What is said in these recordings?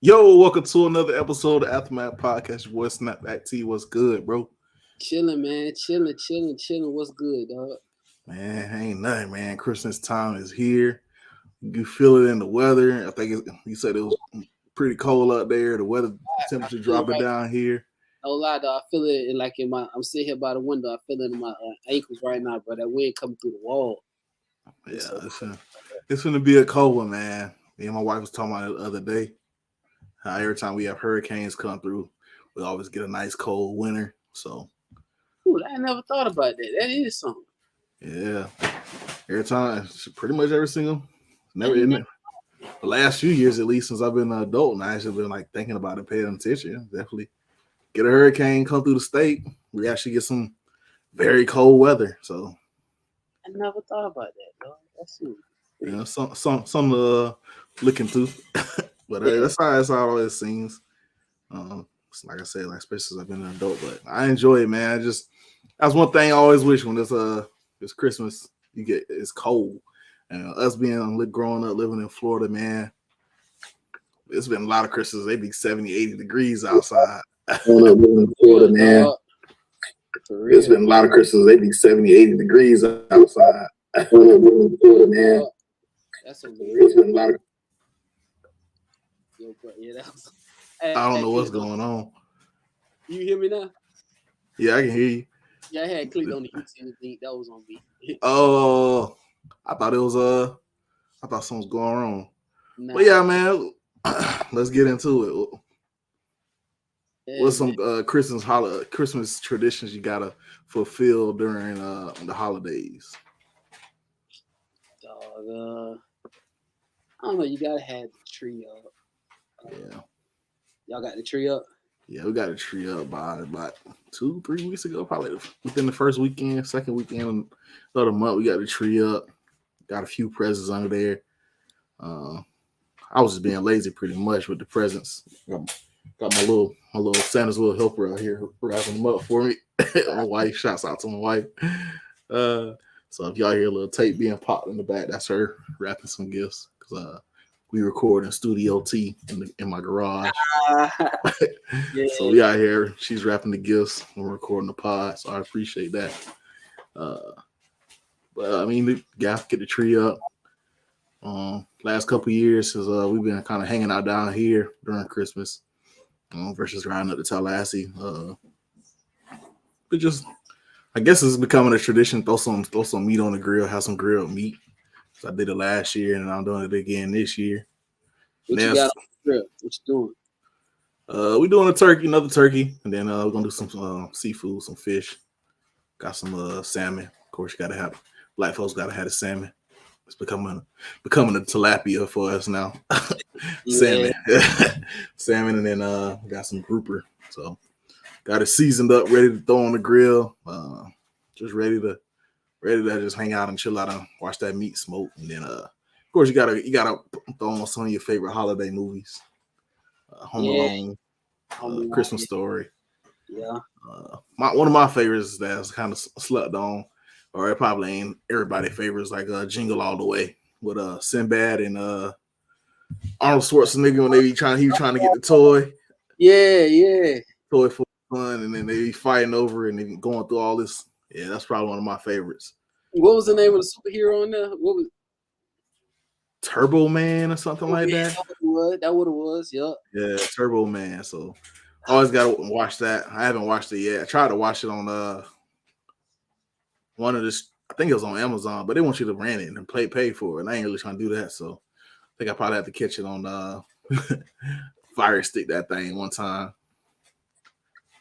Yo, welcome to another episode of Aftermath Podcast. Your boy Snapback T. What's good, bro? Chilling, man. Chilling. What's good, dog? Man, ain't nothing, man. Christmas time is here. You feel it in the weather. I think you said it was pretty cold out there. The weather I temperature feel it dropping right. down here. No lie, dog. I feel it like in my. I'm sitting here by the window. I feel it in my ankles right now, bro. That wind coming through the wall. It's Yeah, so it's gonna be a cold one, man. Me and my wife was talking about it the other day. How every time we have hurricanes come through, we always get a nice cold winter. So cool. I never thought about that. That is something. yeah, every time, pretty much every single, I never in never. it. The last few years, at least since I've been an adult, and I actually been like thinking about it, paying attention. Definitely get a hurricane come through the state. We actually get some very cold weather. So I never thought about that, dog. That's it. some look into. But that's how it always seems. Like I said, like especially since I've been an adult, but I enjoy it, man. That's one thing I always wish when it's Christmas, it's cold. And us being growing up living in Florida, man, it's been a lot of Christmas. They be 70, 80 degrees outside. Growing up living in Florida, man. For It's real. been a lot of Christmas. They be 70, 80 degrees outside. Growing up living in Florida, man. That's a It's real. been a lot of, Yo, bro. Yeah, that was. I don't Hey, know what's going on. you hear me now? Yeah, I can hear you. Yeah, I had clicked on the YouTube thing. That was on me. Oh, I thought it was I thought something was going wrong. But Nah, yeah, man, let's get into it. yeah, What's man. some Christmas traditions you gotta fulfill during the holidays? Dog, I don't know. You gotta have the tree up. Yeah, Y'all got the tree up. yeah, we got a tree up by about 2, 3 weeks ago, probably within the first weekend, second weekend of the month. We got the tree up. Got a few presents under there. Uh, I was just being lazy pretty much with the presents. Got my little Santa's little helper out here wrapping them up for me. My wife, shouts out to my wife. Uh, so if y'all hear a little tape being popped in the back, that's her wrapping some gifts. Cause we record in Studio T in my garage. Yeah, So we out here. She's wrapping the gifts. We're recording the pod. So I appreciate that. Uh, but I mean, the guys get the tree up. Last couple years, since we've been kind of hanging out down here during Christmas, versus riding up to Tallahassee. But just, I guess it's becoming a tradition. Throw some meat on the grill. Have some grilled meat. So I did it last year, and I'm doing it again this year. what you got Next, on the grill? What you doing? we doing another turkey, and then we're gonna do some seafood, some fish. Got some salmon. Of course, you gotta have black folks gotta have the salmon. It's becoming a tilapia for us now. Yeah, Salmon, salmon, and then got some grouper. So got it seasoned up, ready to throw on the grill. Just ready to just hang out and chill out and watch that meat smoke. And then of course you gotta throw on some of your favorite holiday movies. Home yeah. Alone, Home Alone, Christmas Story. yeah. One of my favorites that's kind of slept on, or it probably ain't everybody favorites, like Jingle All the Way with Sinbad and Arnold Schwarzenegger when he was trying to get the Yeah. toy for fun, and then they be fighting over and then going through all this. Yeah, that's probably one of my favorites. What was the name of the superhero on there? What was? Turbo Man or something Oh, like yeah, that. that what it was. That what it was. Yup. Yeah, Turbo Man. So always gotta watch that. I haven't watched it yet. I tried to watch it on one of this. I think it was on Amazon, but they want you to rent it and pay for it. And I ain't really trying to do that. So I think I probably have to catch it on Fire Stick that thing one time.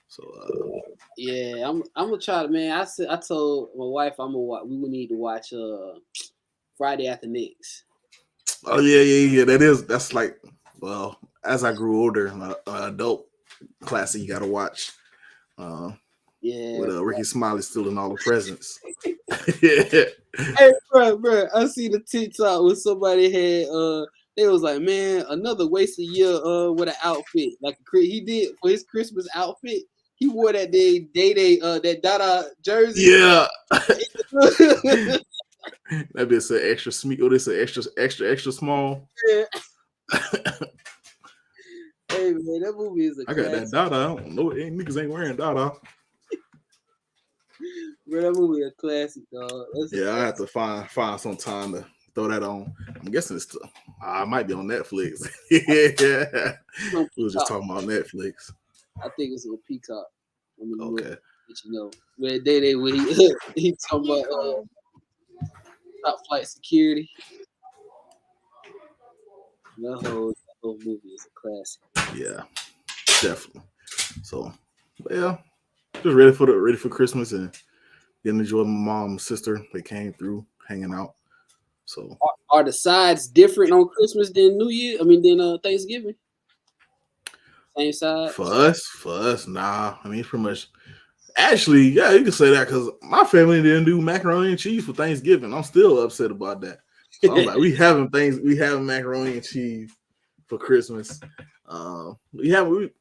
So Yeah, I'm gonna try to, man. I told my wife I'm gonna watch. We would need to watch Friday After Next. yeah. That's like, well, as I grew older, an adult classic you gotta watch. Uh, Yeah. with Ricky Smiley stealing all the presents. Yeah. Hey, bro, I see the TikTok where somebody had they was like, man, another wasted year with an outfit like he did for his Christmas outfit. He wore that day that Dada jersey. Yeah. That bitch said extra small. What they say extra small. Yeah. Hey man, that movie is a I got that classic. Dada. I don't know. Niggas ain't wearing Dada. Bro, that movie is a classic, dog. That's a Yeah, I have classic. to find some time to throw that on. I'm guessing it's I might be on Netflix. Yeah, It's on we were just Peacock. talking about Netflix. I think it's on Peacock. I'm gonna look, Okay. let you know. But that day they when he talking about top flight security. That whole movie is a classic. Yeah, definitely. So, but yeah, just ready for Christmas and getting to enjoy my mom and sister. They came through hanging out. So Are the sides different on Christmas than New Year? I mean, than Thanksgiving? Same sides? for us, nah. I mean, it's pretty much. Actually, yeah, you can say that because my family didn't do macaroni and cheese for Thanksgiving. I'm still upset about that. So I'm like, we having macaroni and cheese for Christmas. We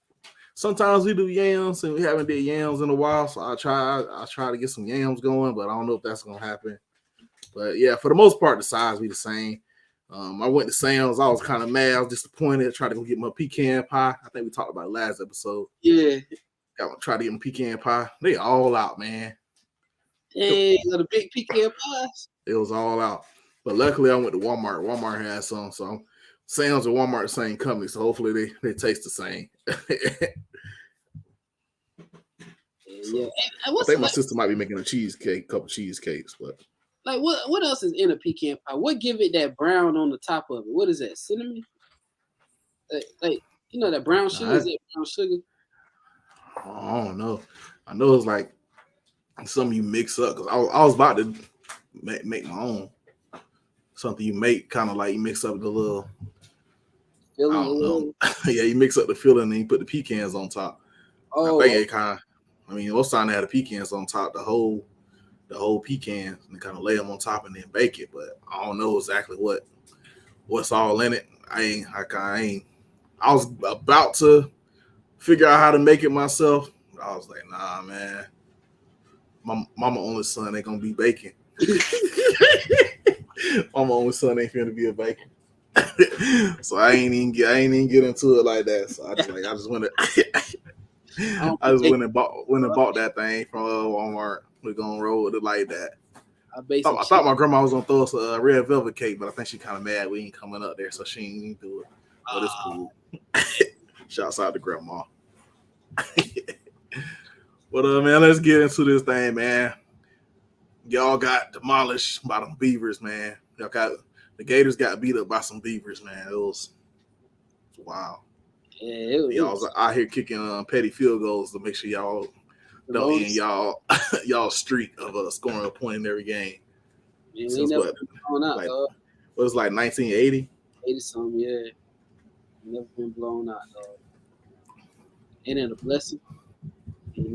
sometimes we do yams and we haven't did yams in a while. So I try to get some yams going, but I don't know if that's gonna happen. But yeah, for the most part, the size be the same. I went to Sam's. I was kind of mad. I was disappointed. Tried to go get my pecan pie. I think we talked about it last episode. Yeah. Try to get my pecan pie. They all out, man. Dang, the big pecan pies. It was all out. But luckily, I went to Walmart. Walmart had some. So Sam's and Walmart the same company. So hopefully they taste the same. Yeah. So And I what's think my like sister might be making a cheesecake, couple cheesecakes. But what else is in a pecan pie? What give it that brown on the top of it? What is that? Cinnamon? Like you know that brown sugar? Is I, that brown sugar? I don't know. I know it's like something you mix up because I was about to make my own. Something you make kind of like you mix up the little, I Filling don't know. it. Yeah, you mix up the filling and you put the pecans on top. I think Oh, it kind of, I mean, most time they had the pecans on top, the whole pecans, and kind of lay them on top and then bake it. But I don't know exactly what's all in it. I ain't. I was about to figure out how to make it myself. I was like, nah, man. My mama only son ain't gonna be baking. Mama only son ain't finna be a baker. So I ain't even get into it like that. So I just went I don't I be just baking. went and bought that thing from Walmart. We're gonna roll with it like that. I bake some I thought chicken. my grandma was gonna throw us a red velvet cake, but I think she kind of mad we ain't coming up there, so she ain't even do it. But it's cool. Shouts out to grandma. But man, let's get into this thing, man. Y'all got demolished by them Beavers, man. Y'all got the Gators got beat up by some Beavers, man. It was wow. Yeah, it Y'all was was out here kicking petty field goals to make sure y'all the don't end longest. y'all streak of scoring a point in every game Man, we ain't since never what been blown out, like dog. what was like 1980. 80 something, yeah. Never been blown out, dog. Ain't it a blessing? You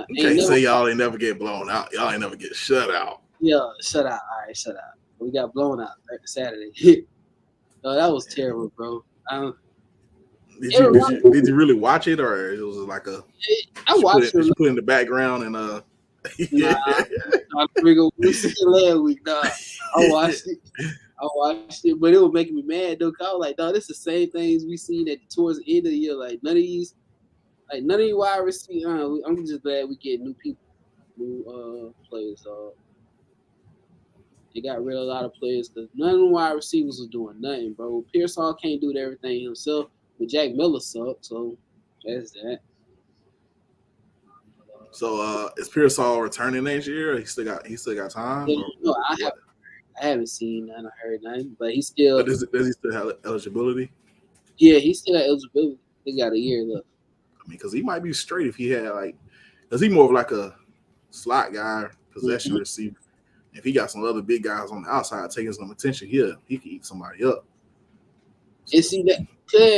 Ain't can't never say y'all ain't never get blown out. Y'all ain't never get shut out. yeah, shut out. All right, shut out. We got blown out Saturday. Oh, that was terrible, bro. Did It you reminded did you really watch it or it was like a I watched did it. you put it in the background and Nah, yeah. I figured we said last week, nah. I watched it. But it was making me mad though. 'Cause I was like, dog, this the same things we seen at towards the end of the year. Like none of these wide receivers. I'm just glad we get new people, new players. They got rid of a lot of players because none of the wide receivers was doing nothing, bro. Pearsall can't do everything himself, but Jack Miller sucks, so that's that. So is Pearsall returning next year? Or he still got time Yeah, or no, what? I haven't seen none, I heard nothing, but he still, But does he still have eligibility? yeah, he still got eligibility. He got a year left. I mean, because he might be straight if he had like, because he more of like a slot guy, possession Mm-hmm. receiver. If he got some other big guys on the outside taking some attention here, he could eat somebody up. And So see that,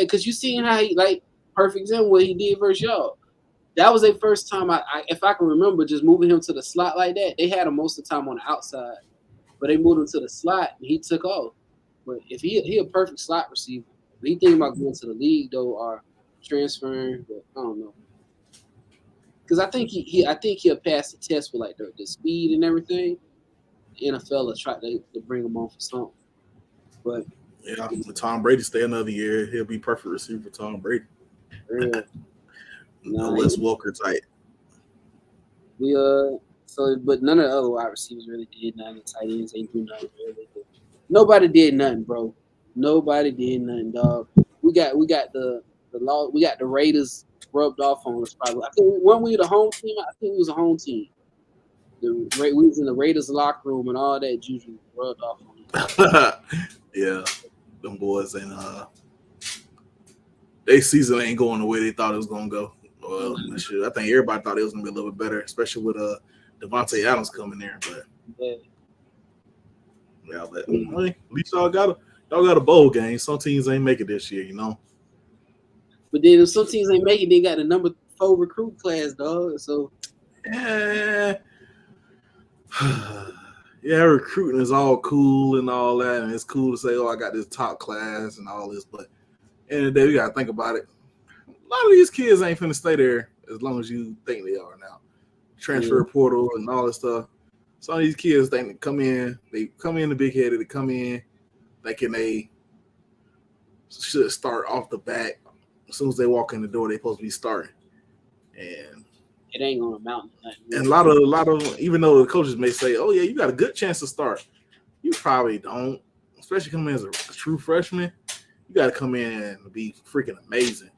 because you seen how he like perfect example what he did versus y'all. That was their first time. If I can remember, just moving him to the slot like that. They had him most of the time on the outside, but they moved him to the slot and he took off. But if he a perfect slot receiver, if he thinking about going to the league though or transferring, but I don't know. Because I think I think he'll pass the test for like the speed and everything. The NFL will try to bring him on for something. But yeah, with Tom Brady stay another year, he'll be perfect receiver for Tom Brady. real. The Wes Walker type. We but none of the other wide receivers really did nothing. The tight ends ain't do nothing really. Nobody did nothing, bro. Nobody did nothing, dog. We got the law. We got the Raiders rubbed off on us. Probably. I think when we the home team. I think it was a home team. We was in the Raiders locker room and all that juju rubbed off on us. Yeah, them boys and their season ain't going the way they thought it was gonna go. Well, I think everybody thought it was gonna be a little bit better, especially with Devontae Adams coming there. But at least y'all got a bowl game. Some teams ain't make it this year, you know. But then if some teams ain't make it, they got the number 4 recruit class, dog. So yeah, recruiting is all cool and all that, and it's cool to say, "Oh, I got this top class and all this." But at the end of the day, we gotta think about it. A lot of these kids ain't finna stay there as long as you think they are now. Transfer portal and all this stuff. Some of these kids think they come in the big headed, they come in thinking they should start off the bat. As soon as they walk in the door, they're supposed to be starting. And it ain't gonna amount to nothing. And a lot of even though the coaches may say, "Oh yeah, you got a good chance to start," you probably don't. Especially coming in as a true freshman, you got to come in and be freaking amazing.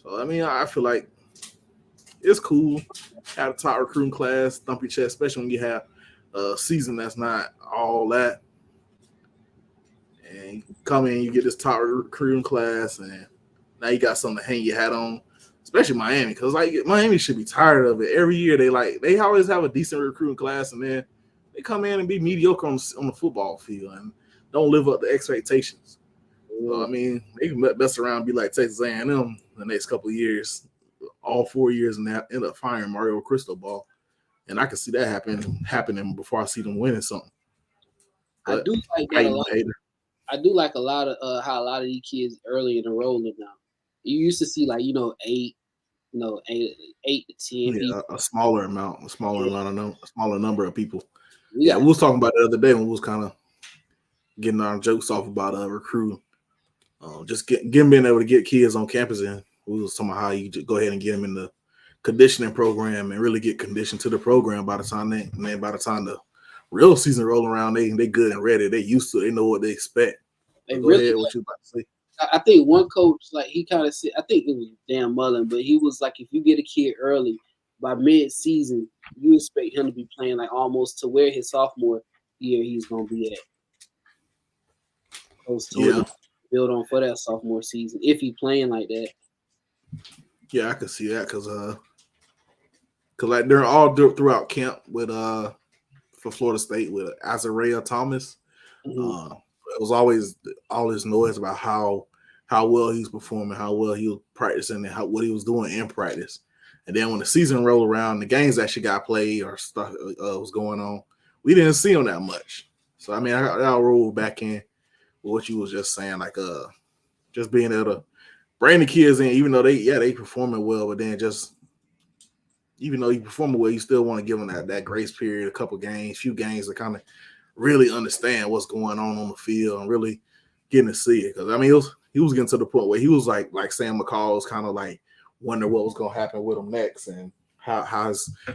So I mean, I feel like it's cool. Have a top recruiting class, thump your chest, especially when you have a season that's not all that. And you come in, you get this top recruiting class, and now you got something to hang your hat on. Especially Miami, because like Miami should be tired of it. Every year they always have a decent recruiting class, and then they come in and be mediocre on the football field and don't live up to expectations. So, I mean, they can mess around and be like Texas A&M the next couple of years, all 4 years, and end up firing Mario Cristobal. And I can see that happening before I see them winning something. But I do like that a lot. I do like a lot of how a lot of these kids early in the rolling now. You used to see 8 to 10 people. A smaller number of people. We was talking about it the other day when we was kind of getting our jokes off about recruiting. Just being able to get kids on campus, and we was talking about how you go ahead and get them in the conditioning program and really get conditioned to the program by the time the real season roll around, they good and ready. They used to, they know what they expect. Go ahead, what you about to say? I think one coach, he kind of said, I think it was Dan Mullen, but he was like, if you get a kid early, by mid-season, you expect him to be playing almost to where his sophomore year he's going to be at. Build on for that sophomore season if he playing like that. Yeah, I can see that because they're all throughout camp with for Florida State with Azariah Thomas. Mm-hmm. It was always all this noise about how well he's performing, how well he was practicing, and what he was doing in practice. And then when the season rolled around, the games actually got played or stuff was going on, we didn't see him that much. So I mean, I'll roll back in with what you was just saying, just being able to bring the kids in, even though they performing well, but then just even though you performing well, you still want to give them that grace period, a couple games, few games to kind of really understand what's going on the field and really getting to see it. Because I mean, he was getting to the point where he was like Sam McCall was kind of wonder what was going to happen with him next and how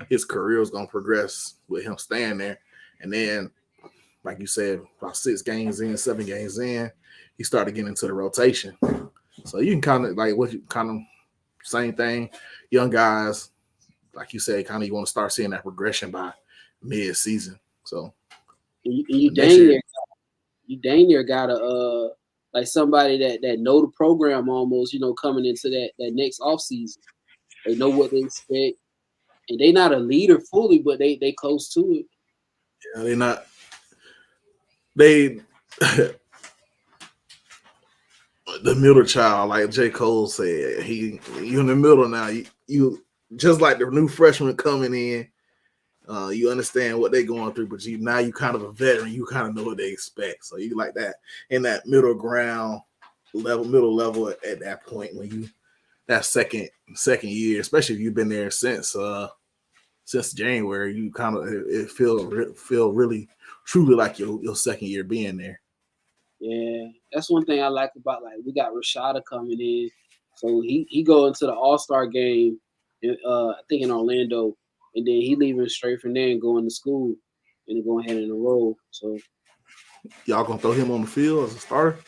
his career was going to progress with him staying there. And then, like you said, about 7 games in, he started getting into the rotation. So you can kind of same thing, young guys, like you said, kind of you want to start seeing that progression by mid-season. So you dang near gotta somebody that know the program almost, coming into that next off season. They know what they expect, and they not a leader fully, but they close to it. Yeah, they're not. They the middle child, like J. Cole said, you in the middle now. You just like the new freshman coming in. You understand what they're going through, but you kind of a veteran. You kind of know what they expect. So you like that in that middle level at that point when you that second year, especially if you've been there since January, you kind of it feel really truly like your second year being there. Yeah, that's one thing I like about we got Rashada coming in. So he go into the All-Star game, I think in Orlando, and then he leaving straight from there and going to school, and then going ahead and enroll. So Y'all gonna throw him on the field as a starter?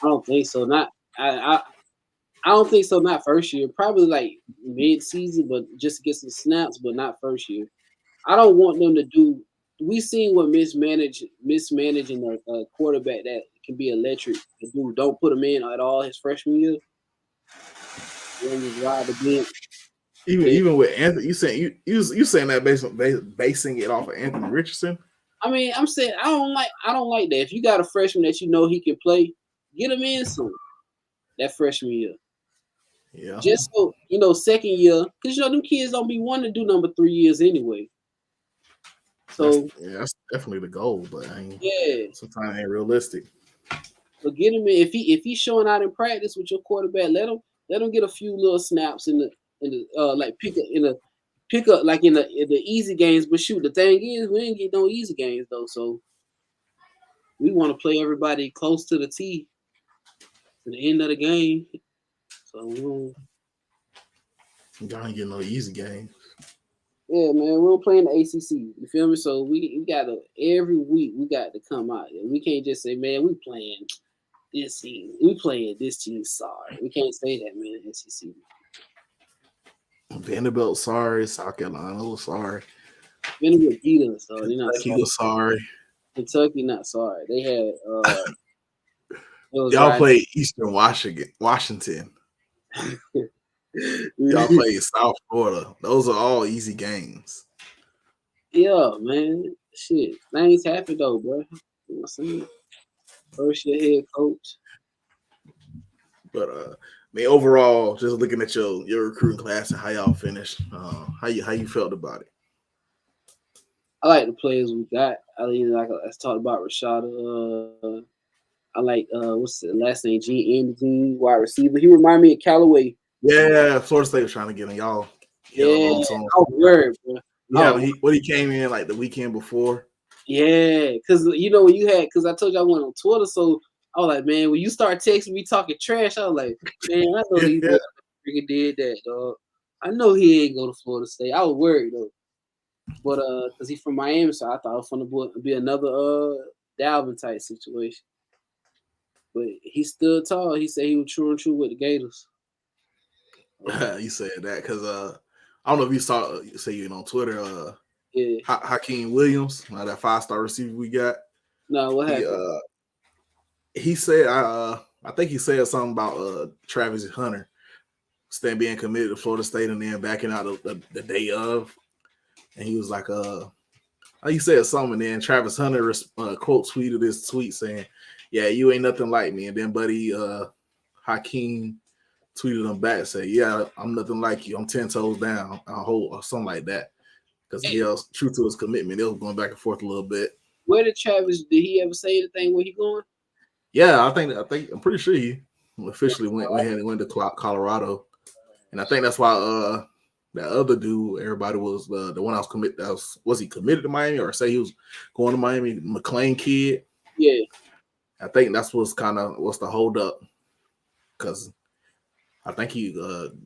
I don't think so. Not I, I I don't think so. Not first year. Probably like mid season, but just to get some snaps, but not first year. I don't want them to do. We seen what mismanaging a quarterback that can be electric. The dude don't put him in at all his freshman year. And just ride the bench. Even Then, even with Anthony, you saying that basing it off of Anthony Richardson? I mean, I'm saying I don't like that. If you got a freshman that you know he can play, get him in some that freshman year. Yeah, Just so second year, because them kids don't be wanting to do number 3 years anyway. So that's definitely the goal, but I mean, yeah, sometimes it ain't realistic. but get him in. If he's showing out in practice with your quarterback, let him get a few little snaps in the like pick up like in the easy games. But shoot, the thing is, we ain't get no easy games though. So we want to play everybody close to the T to the end of the game. So Y'all ain't getting no easy game. yeah, man, we don't play in the ACC. You feel me? So we gotta every week we got to come out, and we can't just say, man, we playing this team. We playing this team. Sorry, we can't say that, man. SEC. Vanderbilt, sorry. South Carolina was sorry. Vanderbilt beat us, so they're not Kentucky sorry. was sorry. Kentucky not sorry. They had it was Y'all right. played Eastern Washington. Y'all played South Florida. Those are all easy games. Yeah, man. Shit, things happen though, bro. You know what I'm saying? First year head coach. But I mean, overall, just looking at your recruiting class and how y'all finished, how you felt about it. I like the players we got. Let's talk about Rashada. I like what's the last name? Anderson, wide receiver. He remind me of Callaway. Yeah, Florida State was trying to get him. Y'all held Yeah, on to him. I was worried, bro. Yeah, when he came in like the weekend before. Yeah, because when you had, because I told you I went on Twitter, so I was like, man, when you start texting me talking trash, I was like, man, I know these Yeah, boys freaking did that, dog. I know he ain't go to Florida State. I was worried though, but because he's from Miami, so I thought it was gonna be another Dalvin type situation. But he stood tall. He said he was true and true with the Gators. you said that because I don't know if you saw say you on Twitter. Yeah. Hakeem Williams, that 5-star receiver we got. No, what He happened? he said I think he said something about Travis Hunter being committed to Florida State and then backing out the day of, and he was like he said something, and then Travis Hunter quote tweeted this tweet saying, "Yeah, you ain't nothing like me," and then buddy Hakeem tweeted him back say, "Yeah, I'm nothing like you. I'm 10 toes down. I hold," or something like that. Because he held true to his commitment. They was going back and forth a little bit. Where did Travis? Did he ever say anything? Where he going? Yeah, I'm pretty sure he officially went to Colorado, and I think that's why that other dude, everybody was the one I was committed. Was he committed to Miami or say he was going to Miami? McLean kid. Yeah. I think that's what's the hold up because I think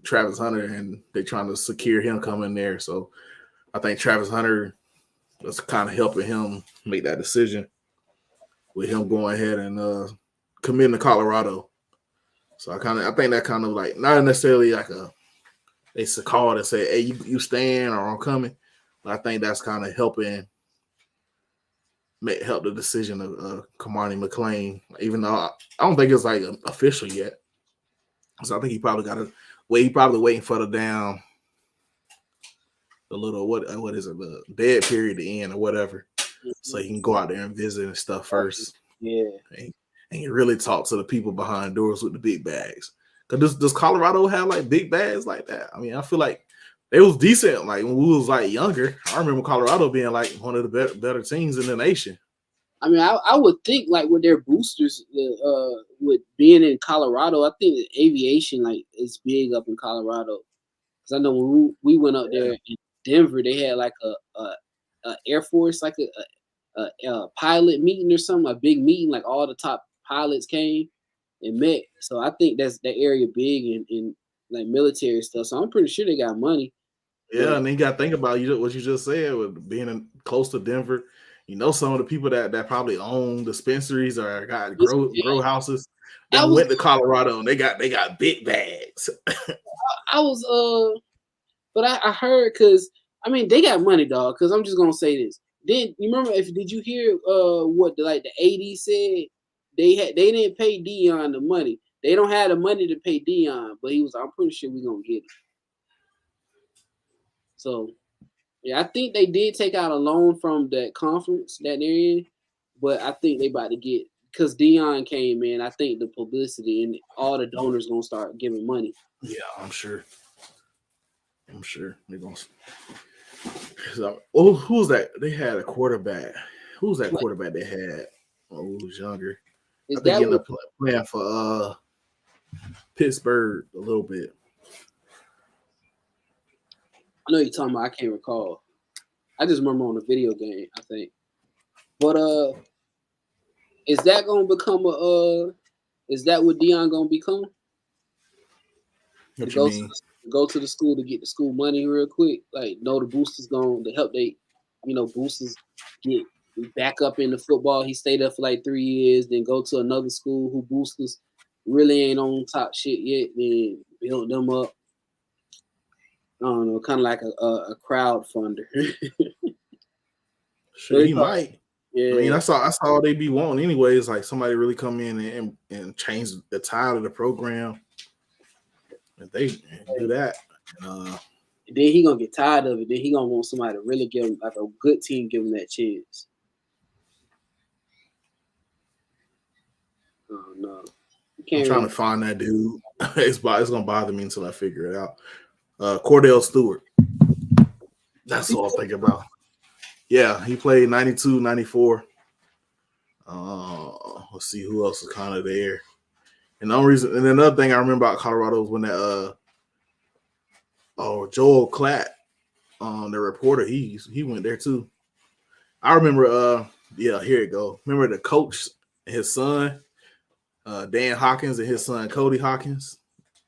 Travis Hunter and they trying to secure him coming there. So I think Travis Hunter was kind of helping him make that decision with him going ahead and committing to Colorado. So I think that kind of like not necessarily like it's a call to say, hey, you staying or I'm coming. But I think that's kind of helping help the decision of Kamani McLean, even though I don't think it's like official yet. So I think he probably got to wait. He probably waiting for the little what is it, the dead period to end or whatever, so he can go out there and visit and stuff first. Yeah. And you really talk to the people behind doors with the big bags. Cause does Colorado have like big bags like that? I mean, I feel like they was decent. Like when we was like younger, I remember Colorado being like one of the better teams in the nation. I mean, I would think like with their boosters, with being in Colorado, I think the aviation like is big up in Colorado. Because I know when we went up there in Denver, they had like a Air Force like a pilot meeting or something, a big meeting. Like all the top pilots came and met. So I think that's that area big in like military stuff. So I'm pretty sure they got money. Yeah, and then you got to think about what you just said with being close to Denver. You know, some of the people that probably own dispensaries or got grow houses, they went to Colorado and they got big bags. I was but I heard because I mean they got money, dog. Because I'm just gonna say this. Then you remember did you hear what the AD said? They didn't pay Dion the money. They don't have the money to pay Dion, but he was. I'm pretty sure we're gonna get it. So yeah, I think they did take out a loan from that conference that they're in, but I think they about to get because Dion came in. I think the publicity and all the donors gonna start giving money. Yeah, I'm sure they're gonna. Oh, who's that? They had a quarterback. Who's that quarterback they had? Oh, who was younger? I think he ended up playing for Pittsburgh a little bit. I know you're talking about. I can't recall. I just remember on the video game. I think, but is that gonna become a? Is that what Dion gonna become? What you mean? Go to the school to get the school money real quick. Like, no, the boosters going to help boosters get back up into football. He stayed up for like 3 years, then go to another school who boosters really ain't on top shit yet, then build them up. I don't know, kind of like a crowdfunder. Sure, he might. Yeah. I mean, I saw they be wanting anyways. Like somebody really come in and change the tide of the program. If they do that, then he gonna get tired of it. Then he gonna want somebody to really give him like a good team, give him that chance. Oh no, I'm trying to find that dude. It's gonna bother me until I figure it out. Cordell Stewart. That's what I'm thinking about. Yeah, he played 92, 94. Let's see who else is kind of there. And the only reason, and another thing I remember about Colorado was when that Joel Klatt, the reporter, he went there too. I remember here it go. Remember the coach and his son, Dan Hawkins and his son Cody Hawkins.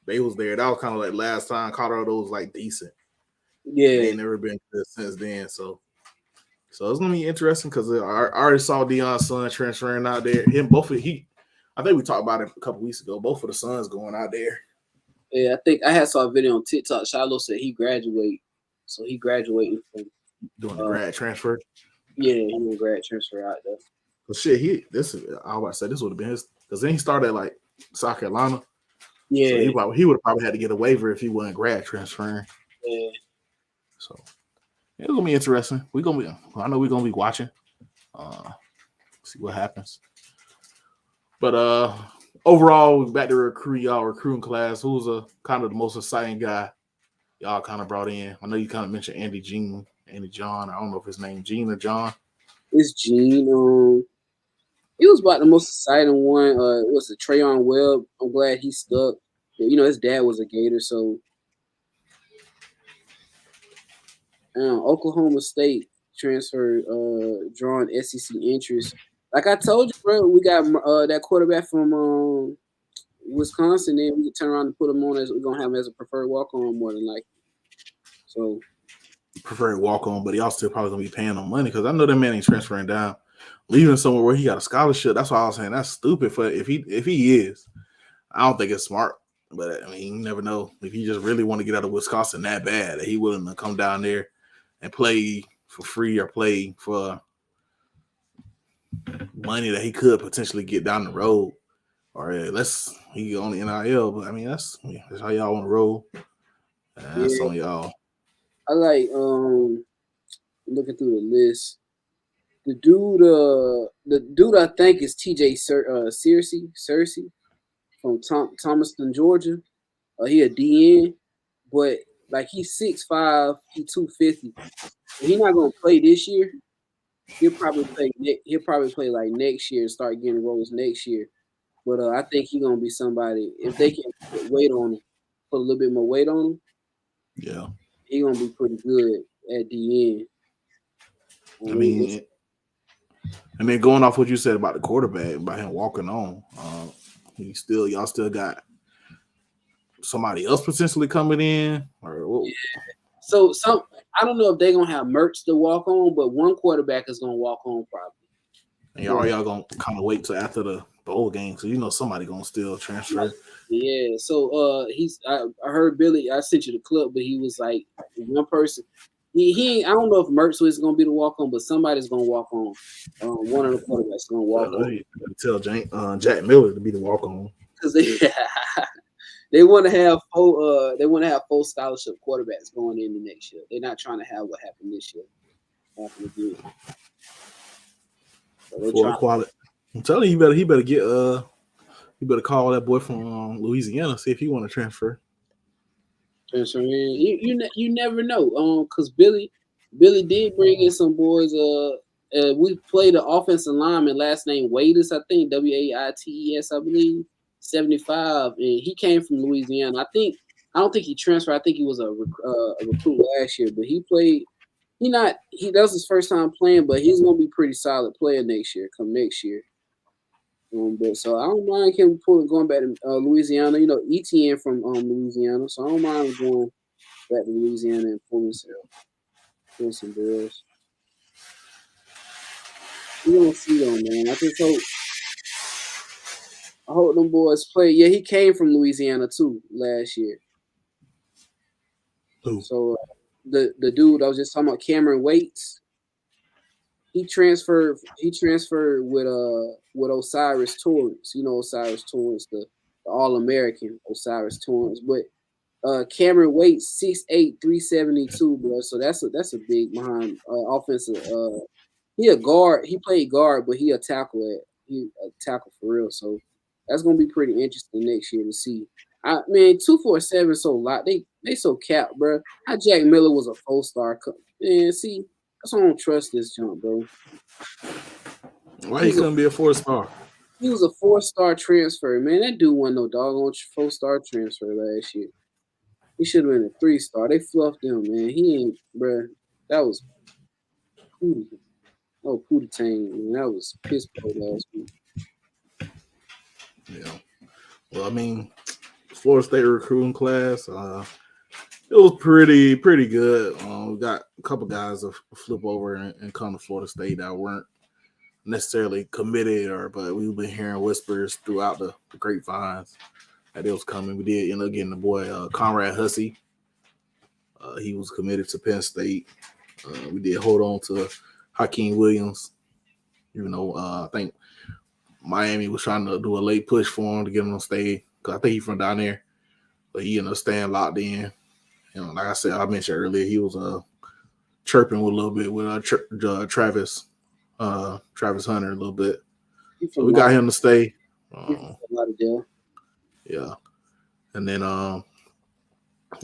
They was there. That was kind of like last time Colorado was like decent. Yeah, they ain't never been good since then. So it's gonna be interesting because I already saw Dion's son transferring out there. I think we talked about it a couple weeks ago. Both of the sons going out there. Yeah, I think I saw a video on TikTok. Shiloh said he graduated, so he graduating from doing the grad transfer. Yeah, he will grad transfer out there. Well, shit, I would say this would have been his because then he started at like South Carolina. Yeah, so he would have probably had to get a waiver if he wasn't grad transferring. Yeah. So it's gonna be interesting. I know we're gonna be watching. See what happens. But overall, back to recruiting class. Who's kind of the most exciting guy y'all kind of brought in? I know you kind of mentioned Andy John. I don't know if his name Gene or John. It's Gene. He was about the most exciting one. It was the Trayon Webb. I'm glad he stuck. His dad was a Gator, so Oklahoma State transferred, drawing SEC interest. Like I told you, bro, we got that quarterback from Wisconsin. Then we can turn around and put him on as we're gonna have him as a preferred walk-on more than likely. So preferred walk-on, but he also still probably gonna be paying him money because I know that man ain't transferring down, leaving somewhere where he got a scholarship. That's why I was saying that's stupid. For if he is, I don't think it's smart. But I mean, you never know if he just really want to get out of Wisconsin that bad that he willing to come down there and play for free or play for money that he could potentially get down the road. Or he go on the NIL, but I mean that's how y'all want to roll. That's on y'all. I like looking through the list. The dude I think is TJ Searcy from Thomaston, Georgia. He a DN, but like he's 6'5", he 250. He's not gonna play this year. He'll probably play like next year and start getting roles next year. But I think he's gonna be somebody if they can put a little bit more weight on him. Yeah, he's gonna be pretty good at the end. I mean, going off what you said about the quarterback, about him walking on, y'all still got somebody else potentially coming in, or what? So I don't know if they're gonna have Mertz to walk on, but one quarterback is gonna walk on probably. And y'all gonna kind of wait till after the bowl game, so somebody gonna still transfer. Yeah. So I heard Billy. I sent you the clip, but he was like one person. He I don't know if Mertz is gonna be the walk on, but somebody's gonna walk on. One of the quarterbacks is gonna walk on. Tell Jack Miller to be the walk on because they want to have full scholarship quarterbacks going into next year. They're not trying to have what happened this year happen again. So for quality. I'm telling you, he better get you better call that boy from Louisiana, see if he want to transfer. Transfer in. You never know. Because Billy did bring in some boys. We played an offensive lineman, last name Waiters, I think Waites, I believe, 75, and he came from Louisiana. I don't think he transferred. I think he was a recruit last year, but he played. That was his first time playing, but he's gonna be pretty solid player next year. Come next year. But so I don't mind him going back to Louisiana. ETN from Louisiana, so I don't mind going back to Louisiana and pulling some girls. We gonna see though, man. I just hope them boys play. Yeah, he came from Louisiana too last year. Ooh. So the dude I was just talking about, Cameron Waits, he transferred with Osiris Torrance. Osiris Torrance, the All-American Osiris Torrance. But Cameron Waits, 6'8", 372, bro. So that's a big behind offensive. He a guard. He played guard, but he a tackle for real. So that's gonna be pretty interesting next year to see. 247 so lot. They so capped, bro. How Jack Miller was a 4-star. Man, see, that's why I don't trust this jump, bro. Why he couldn't be a 4-star? He was a 4-star transfer, man. That dude wasn't no doggone 4-star transfer last year. He should have been a 3-star. They fluffed him, man. He ain't, bro. That was Pootie, man. That was piss poor last week. Yeah. Well, Florida State recruiting class, it was pretty good. We got a couple guys to flip over and come to Florida State that weren't necessarily committed, but we've been hearing whispers throughout the grapevines that it was coming. We did end up getting the boy Conrad Hussey. He was committed to Penn State. We did hold on to Hakeem Williams. I think Miami was trying to do a late push for him to get him to stay, because I think he's from down there. But he ended up staying locked in. Like I said, I mentioned earlier, he was chirping a little bit with Travis Hunter a little bit. So we got him to stay. Yeah. And then the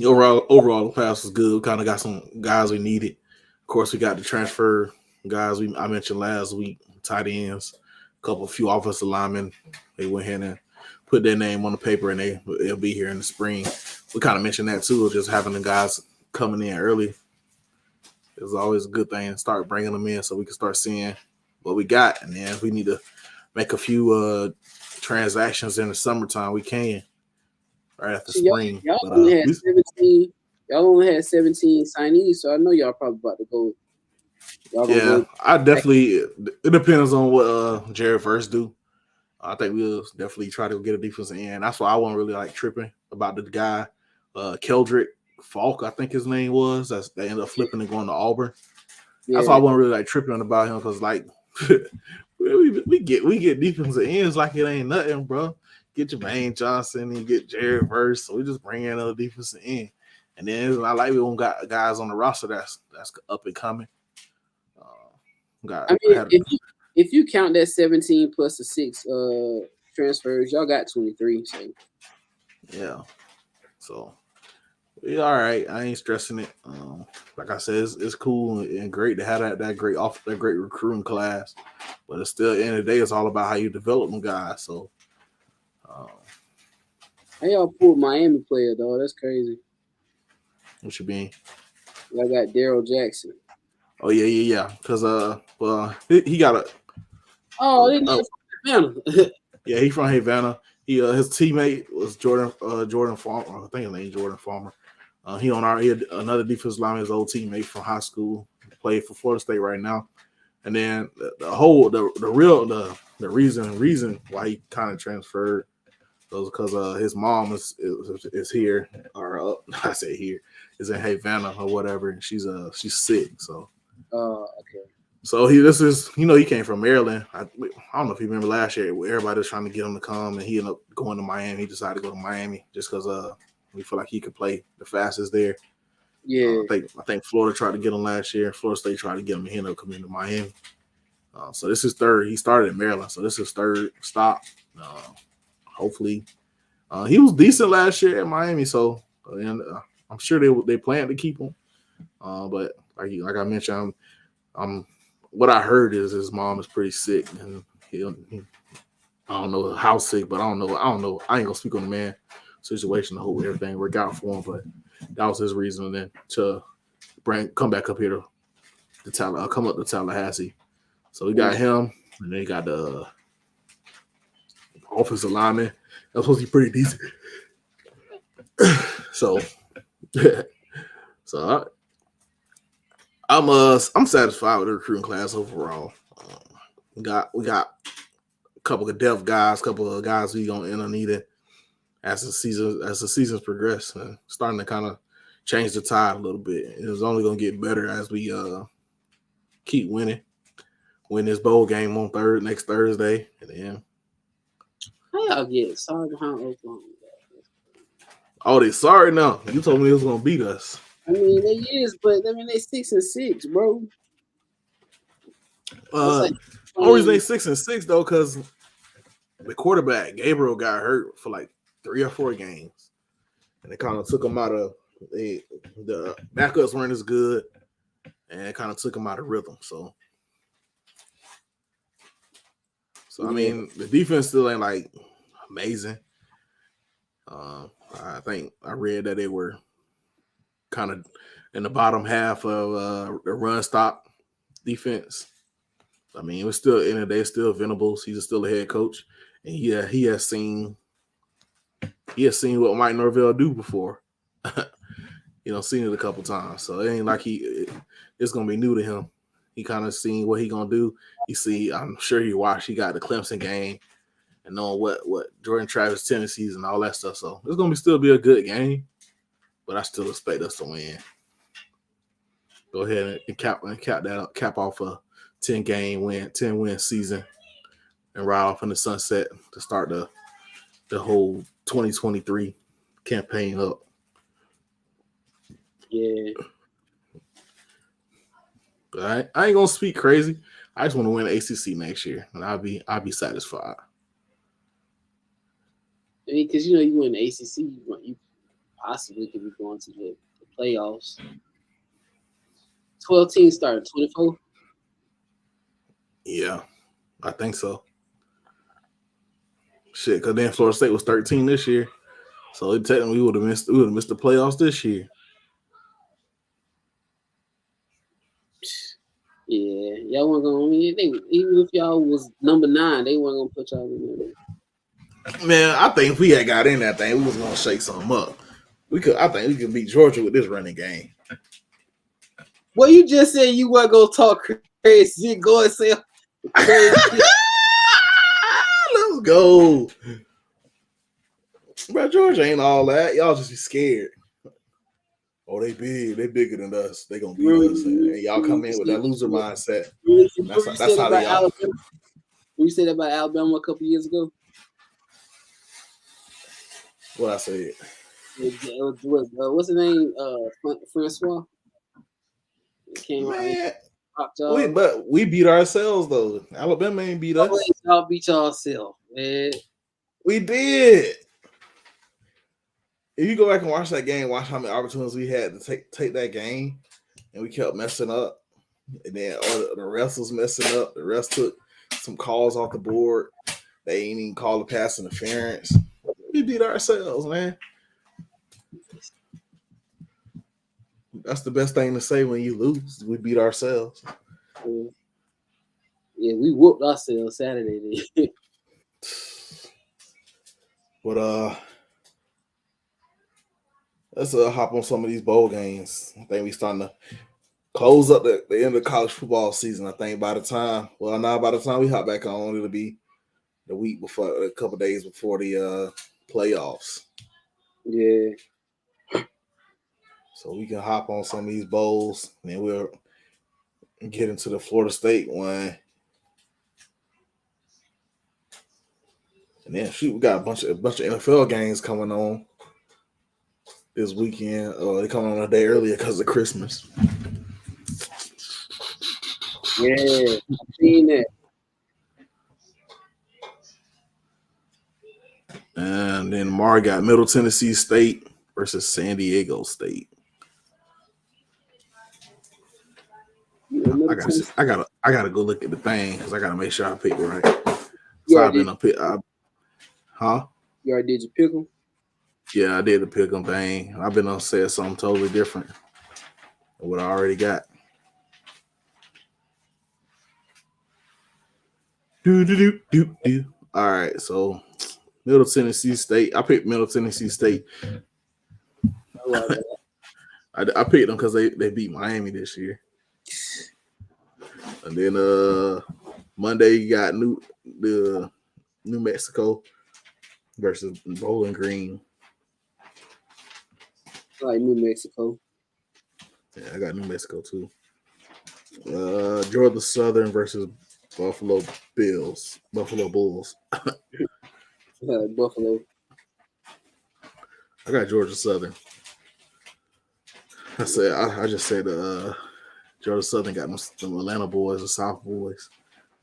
overall the class was good. We kind of got some guys we needed. Of course, we got the transfer guys I mentioned last week, tight ends, a few offensive linemen. They went ahead and put their name on the paper, and they'll be here in the spring. We kind of mentioned that too, just having the guys coming in early. It's always a good thing to start bringing them in so we can start seeing what we got. And then if we need to make a few transactions in the summertime, we can right after spring. Y'all only had 17 signees, so I know y'all probably about to go. I definitely. It depends on what Jared Verse do. I think we'll definitely try to get a defensive end. That's why I wasn't really tripping about the guy, Keldrick Falk, I think his name was. They ended up flipping and going to Auburn. Yeah. That's why I wasn't really tripping about him, because we get defensive ends like it ain't nothing, bro. Get Jermaine Johnson and get Jared Verse, so we just bring in another defensive end. And then it's not like we don't got guys on the roster that's up and coming. If you count that 17 plus the 6 transfers, y'all got 23. So yeah, so we all right. I ain't stressing it. Like I said, it's cool and great to have that great recruiting class, but it's still, at the end of the day, it's all about how you develop them guys. So, how y'all pulled Miami player though? That's crazy. What you mean? I got Daryl Jackson. Oh yeah. Because he got a. Oh, Havana. Yeah, he's from Havana. his teammate was Jordan Farmer. I think his name Jordan Farmer. He had another defensive lineman, his old teammate from high school, played for Florida State right now. And then the reason why he kind of transferred was because his mom is here, or I say here, is in Havana or whatever, and she's sick. Okay. So he came from Maryland. I don't know if you remember last year, everybody was trying to get him to come, and he ended up going to Miami. He decided to go to Miami just because we feel like he could play the fastest there. Yeah. I think Florida tried to get him last year. Florida State tried to get him, and he ended up coming to Miami. So this is third. He started in Maryland, so this is third stop. Hopefully, he was decent last year at Miami, so and I'm sure they plan to keep him. But like I mentioned, I'm what I heard is his mom is pretty sick, and I don't know how sick, but I don't know. I ain't gonna speak on the man situation. I hope everything work out for him, but that was his reason then to come back up here to come up to Tallahassee. So we got him, and then you got the offensive lineman. That's supposed to be pretty decent. So, I'm satisfied with the recruiting class overall. We got a couple of depth guys, a couple of guys we gonna end up needing as the seasons progress, and starting to kind of change the tide a little bit. It's only gonna get better as we keep winning. Win this bowl game on next Thursday, and then how y'all get sorry behind Oklahoma? oh, they sorry now. You told me it was gonna beat us. I mean, they is, but I mean they 6-6, bro. Only reason they 6-6 though, because the quarterback Gabriel got hurt for like 3 or 4 games, and it kind of took him out of the backups weren't as good, and it kind of took him out of rhythm. So I mean, the defense still ain't like amazing. I think I read that they were kind of in the bottom half of the run stop defense. I mean, it was still in the day, still Venables. He's still a head coach, and he has seen what Mike Norvell do before. Seen it a couple times, so it ain't like it's gonna be new to him. He kind of seen what he gonna do. I'm sure he watched. He got the Clemson game and knowing what Jordan Travis tendencies and all that stuff. So it's gonna still be a good game, but I still expect us to win. Go ahead and cap off a 10 win season, and ride off in the sunset to start the whole 2023 campaign up. Yeah. But I ain't gonna speak crazy. I just want to win the ACC next year, and I'll be satisfied. I mean, because you win the ACC, you possibly could be going to the playoffs. 12 teams starting 24. Yeah, I think so. Shit, because then Florida State was 13 this year, so technically we would have missed the playoffs this year. Yeah, y'all weren't gonna. Even if y'all was number 9, they weren't gonna put y'all in there. Man, I think if we had got in that thing, we was gonna shake something up. I think we could beat Georgia with this running game. Well, you just said you weren't gonna talk crazy. Go and say crazy. Let's go. But Georgia ain't all that. Y'all just be scared. Oh, they big. They bigger than us. They gonna beat us. And y'all come in with that loser mindset. That's how they are. You said that about Alabama a couple years ago. What I said. What's his name? Francois. Man, but we beat ourselves though. Alabama ain't beat us. Y'all beat yourself, man. We did. If you go back and watch that game, watch how many opportunities we had to take that game, and we kept messing up. And then the rest was messing up. The rest took some calls off the board. They ain't even call the pass interference. We beat ourselves, man. That's the best thing to say when you lose. We beat ourselves. Yeah, we whooped ourselves Saturday. But let's hop on some of these bowl games. I think we starting to close up the end of college football season. I think by the time, now by the time we hop back on, it'll be the week before, a couple days before the playoffs. Yeah. So we can hop on some of these bowls, and then we'll get into the Florida State one. And then shoot, we got a bunch of NFL games coming on this weekend. They coming on a day earlier because of Christmas. Yeah, I've seen that. And then tomorrow got Middle Tennessee State versus San Diego State. I gotta go look at the thing because I gotta make sure I pick it right. So I've been a pick. Huh? You already did your pick 'em? Yeah, I did the pick 'em thing. I've been on say something totally different than what I already got. Do. All right, so Middle Tennessee State. I picked Middle Tennessee State. I picked them because they beat Miami this year. And then Monday you got New Mexico versus Bowling Green. I like New Mexico. Yeah, I got New Mexico too. Georgia Southern versus Buffalo Bulls. Buffalo. I got Georgia Southern. I just said Georgia Southern got them Atlanta boys, the South boys.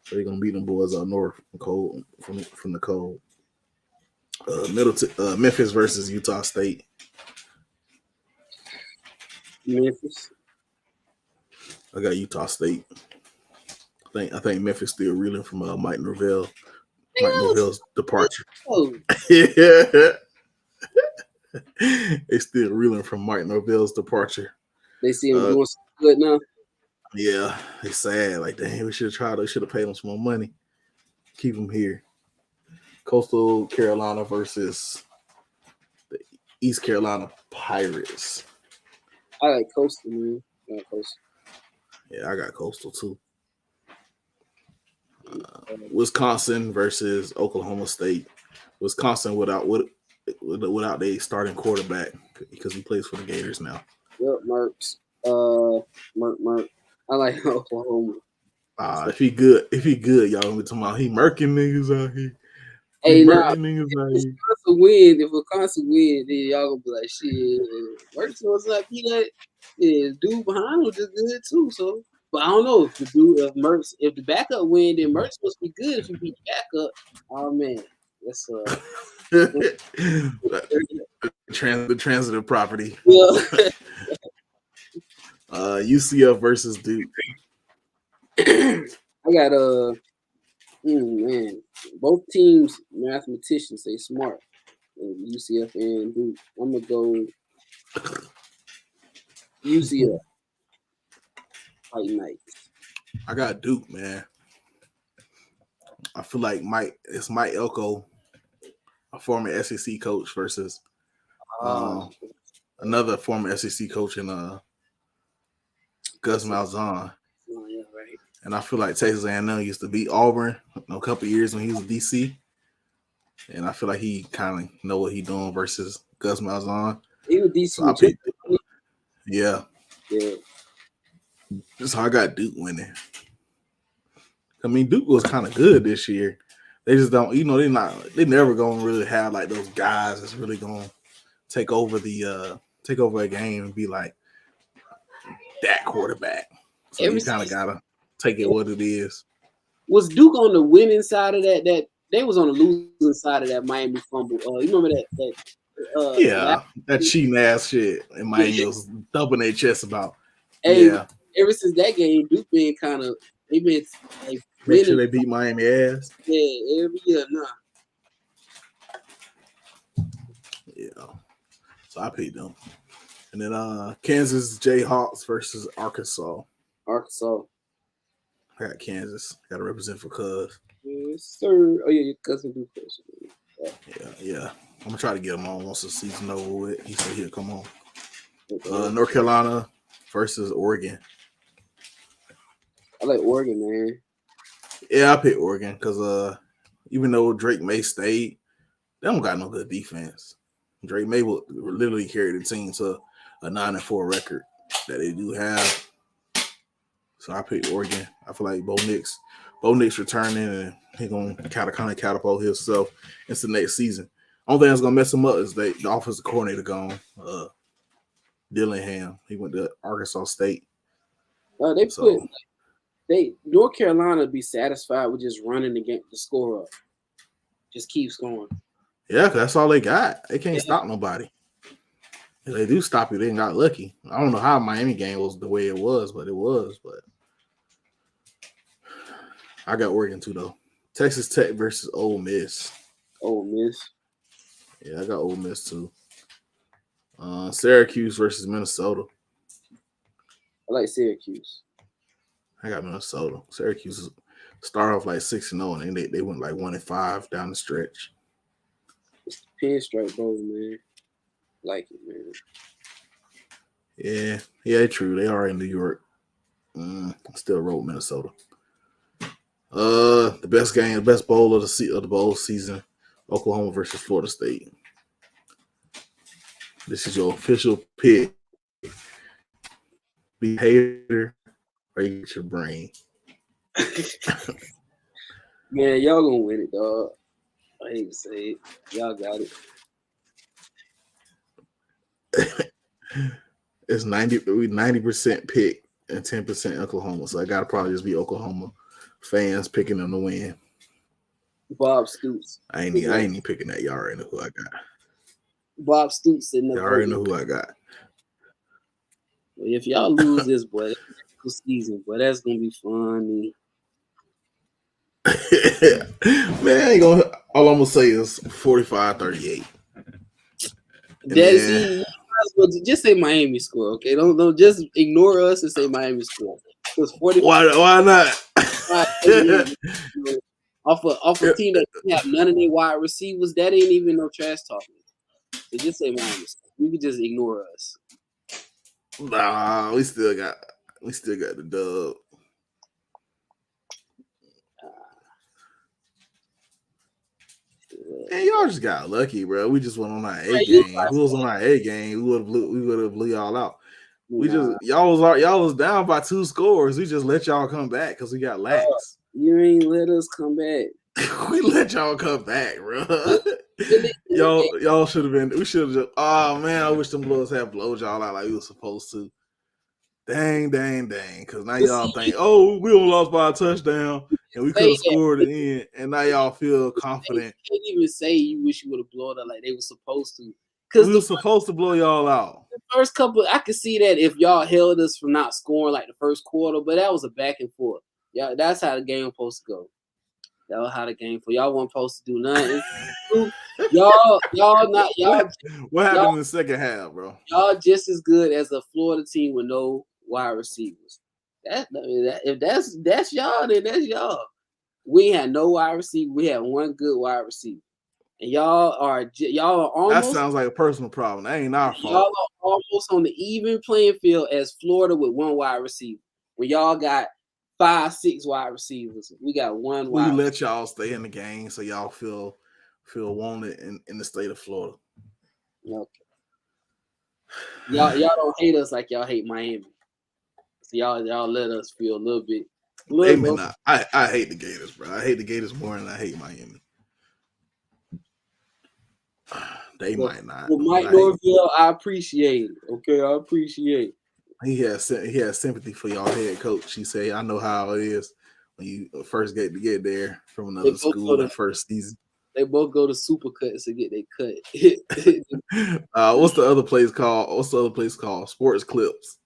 So they're gonna beat them boys up north from the cold. Memphis versus Utah State. Memphis. I got Utah State. I think Memphis still reeling from Mike Norvell. Mike Norvell's departure. Yeah. They still reeling from Mike Norvell's departure. They see him doing so good now. Yeah, it's sad. Like, dang, we should have tried. They should have paid him some more money. Keep him here. Coastal Carolina versus the East Carolina Pirates. I like Coastal, man. I like Coastal. Yeah, I got Coastal too. Wisconsin versus Oklahoma State. Wisconsin without their starting quarterback because he plays for the Gators now. Yep, Merks. Merk. I like Oklahoma. If he good, y'all gonna be talking about he murking niggas out here. Hey, now if Wisconsin win, then y'all gonna be like, shit, Merks was like, he like, yeah, dude behind him just good too. So, but I don't know if the backup win, then Merks supposed to be good if he beat the backup. Oh man, that's the transitive property. Yeah. UCF versus Duke. I got man, both teams mathematicians, they smart. UCF and Duke. I'm gonna go UCF. Fight night. I got Duke, man. I feel like Mike Elko, a former SEC coach, versus another former SEC coach in Gus Malzahn. Oh, yeah, right. And I feel like Texas A&M used to beat Auburn a couple of years when he was DC. And I feel like he kind of know what he's doing versus Gus Malzahn. He was DC. So I picked Duke. Yeah. Yeah. So I got Duke winning. I mean, Duke was kind of good this year. They just don't, they never gonna really have like those guys that's really gonna take over a game and be like that quarterback. So you kind of gotta take it what it is. Was Duke on the winning side of that? That they was on the losing side of that Miami fumble. You remember that? That cheating ass shit. And Miami was thumping their chest about. Hey, ever since that game, Duke been they been like make sure they beat Miami ass. Yeah, every year now. Yeah. So I picked them. And then Kansas Jayhawks versus Arkansas. I got Kansas. Got to represent for Cuz. Yes, sir. Oh yeah, your cousin do first. Yeah. I'm gonna try to get him on once the season over with. He said he'll come on. Okay. North Carolina versus Oregon. I like Oregon, man. Yeah, I pick Oregon because even though Drake May stayed, they don't got no good defense. Drake May will literally carry the team to a 9-4 record that they do have. So I picked Oregon. I feel like Bo Nix returning and he's gonna kind of catapult himself into the next season. Only thing that's gonna mess him up is the offensive coordinator gone. Dillingham. He went to Arkansas State. North Carolina be satisfied with just running the score up. Just keep scoring. Yeah, cause that's all they got. They can't stop nobody. If they do stop you, they got lucky. I don't know how Miami game was the way it was, but it was. But I got Oregon too, though. Texas Tech versus Ole Miss. Ole Miss. Yeah, I got Ole Miss too. Syracuse versus Minnesota. I like Syracuse. I got Minnesota. Syracuse started off like 6-0, and they went like 1-5 down the stretch. It's the pinstripe bowl, man. Like it, man. Yeah, true. They are in New York. Still roll Minnesota. The best bowl of the bowl season, Oklahoma versus Florida State. This is your official pick. Be hater or you get your brain. Man, y'all gonna win it, dog. I hate to say it. Y'all got it. It's 90% pick and 10% Oklahoma. So I gotta probably just be Oklahoma fans picking them to win. Bob Stoops. I ain't even picking that. Y'all already know who I got. Bob Stoops in the Y'all already know who I got. If y'all lose this, boy, this season, boy, that's gonna be funny. Man, I ain't gonna. All I'm gonna say is 45-38. Just say Miami score, okay? Don't just ignore us and say Miami score. It was 40. Why not? Off a team that have none of their wide receivers, that ain't even no trash talking. So just say Miami score. You can just ignore us. Nah, we still got the dub. Man, y'all just got lucky, bro. We just went on our A game. If we was on our A game, we would have blew y'all out. Y'all was down by 2 scores. We just let y'all come back because we got lax. You ain't let us come back. We let y'all come back, bro. y'all should have been. We should have just. Oh man, I wish them Blues had blowed y'all out like we was supposed to. Dang. Because now y'all think, oh, we only lost by a touchdown and we could have scored it in, and now y'all feel confident. You can't even say you wish you would have blown it like they were supposed to. Because we were supposed to blow y'all out. The first couple, I could see that if y'all held us from not scoring like the first quarter, but that was a back and forth. Yeah, that's how the game was supposed to go. That was how the game for y'all weren't supposed to do nothing. What happened in the second half, bro? Y'all just as good as a Florida team with no wide receivers. If that's y'all, then that's y'all. We had no wide receiver. We had one good wide receiver, and y'all are almost. That sounds like a personal problem. That ain't our fault. Y'all are almost on the even playing field as Florida with one wide receiver. When y'all got 5-6 wide receivers, we got one. We let y'all stay in the game so y'all feel wanted in the state of Florida. Okay. Y'all don't hate us like y'all hate Miami. So y'all let us feel a little bit. They may not. I hate the Gators, bro. I hate the Gators more than I hate Miami. They might not. Well, Mike Norville, I appreciate it. Okay, I appreciate it. He has sympathy for y'all head coach. He say, I know how it is when you first get there from another school the first season. They both go to Supercuts to get their cut. What's the other place called? Sports Clips.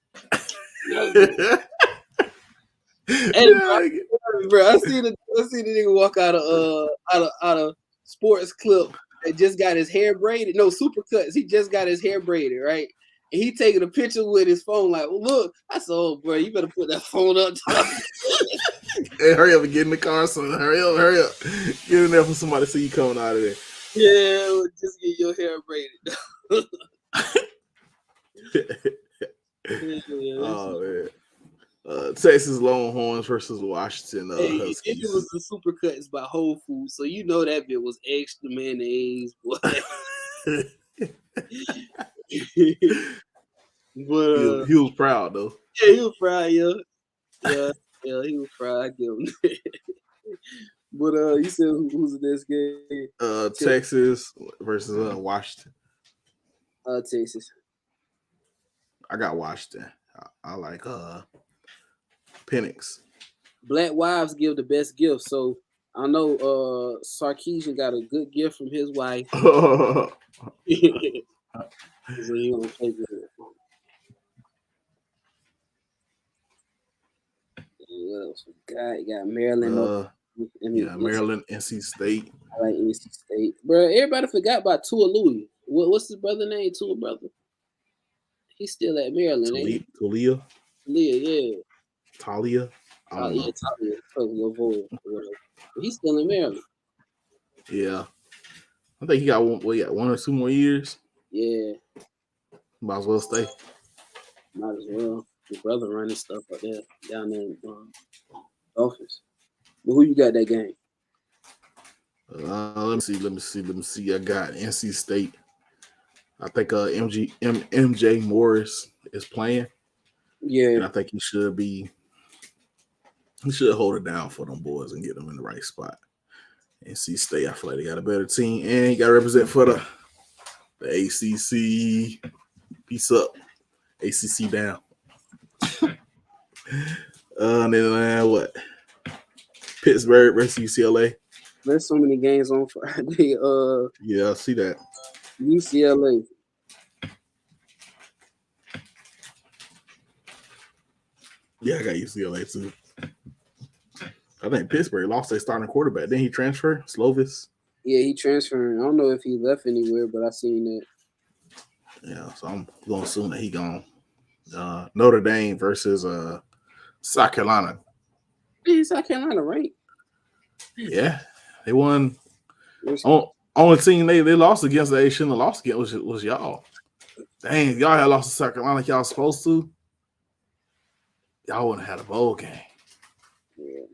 Hey, bro, I see the nigga walk out of Sports Clip that just got his hair braided. No, Supercuts. He just got his hair braided, right? And he taking a picture with his phone, like, well, look. I said, oh, bro, you better put that phone up. Hey, hurry up and get in the car, son. Hurry up. Get in there for somebody to see you coming out of there. Yeah, just get your hair braided. Yeah, Oh man. Texas Longhorns versus Washington hey, and it Huskies. was the super cuts by Whole Foods, so you know that bit was extra mayonnaise, boy. But He was proud though. yeah, he was fried, yeah, yeah, yeah, he was fried. I give him that. But you said who's the next game? Texas versus Washington. Texas. I got Washington. I like Penix. Black wives give the best gift, so I know Sarkeesian got a good gift from his wife. So he gonna take it. What else we got? You got Maryland. Yeah, Maryland, NC State. I like NC State, bro. Everybody forgot about Tua Louis. What's his brother name? Tua brother. He's still at Maryland, ain't he? Talia. Yeah. Talia. I don't Yeah, know. Talia. Your voice. He's still in Maryland. Yeah. I think he got one or two more years. Yeah. Might as well stay. Might as well. Your brother running stuff up there, down there in Dolphins. But who you got that game? Let me see. I got NC State. I think MJ Morris is playing. Yeah. And I think he should hold it down for them boys and get them in the right spot. NC State, I feel like they got a better team, and he got to represent for the ACC. Peace up, ACC down. And then what? Pittsburgh versus UCLA. There's so many games on Friday. Yeah, I see that. UCLA. Yeah, I got UCLA too. I think Pittsburgh lost their starting quarterback. Then he transferred Slovis. Yeah, he transferring. I don't know if he left anywhere, but I seen that. Yeah, so I'm going to assume that he gone. Notre Dame versus South Carolina. Man, South Carolina, right? Yeah, they won. Only team they lost against that they shouldn't have lost against was y'all. Dang, y'all had lost to South Carolina like y'all supposed to. Y'all wouldn't have had a bowl game. Yeah.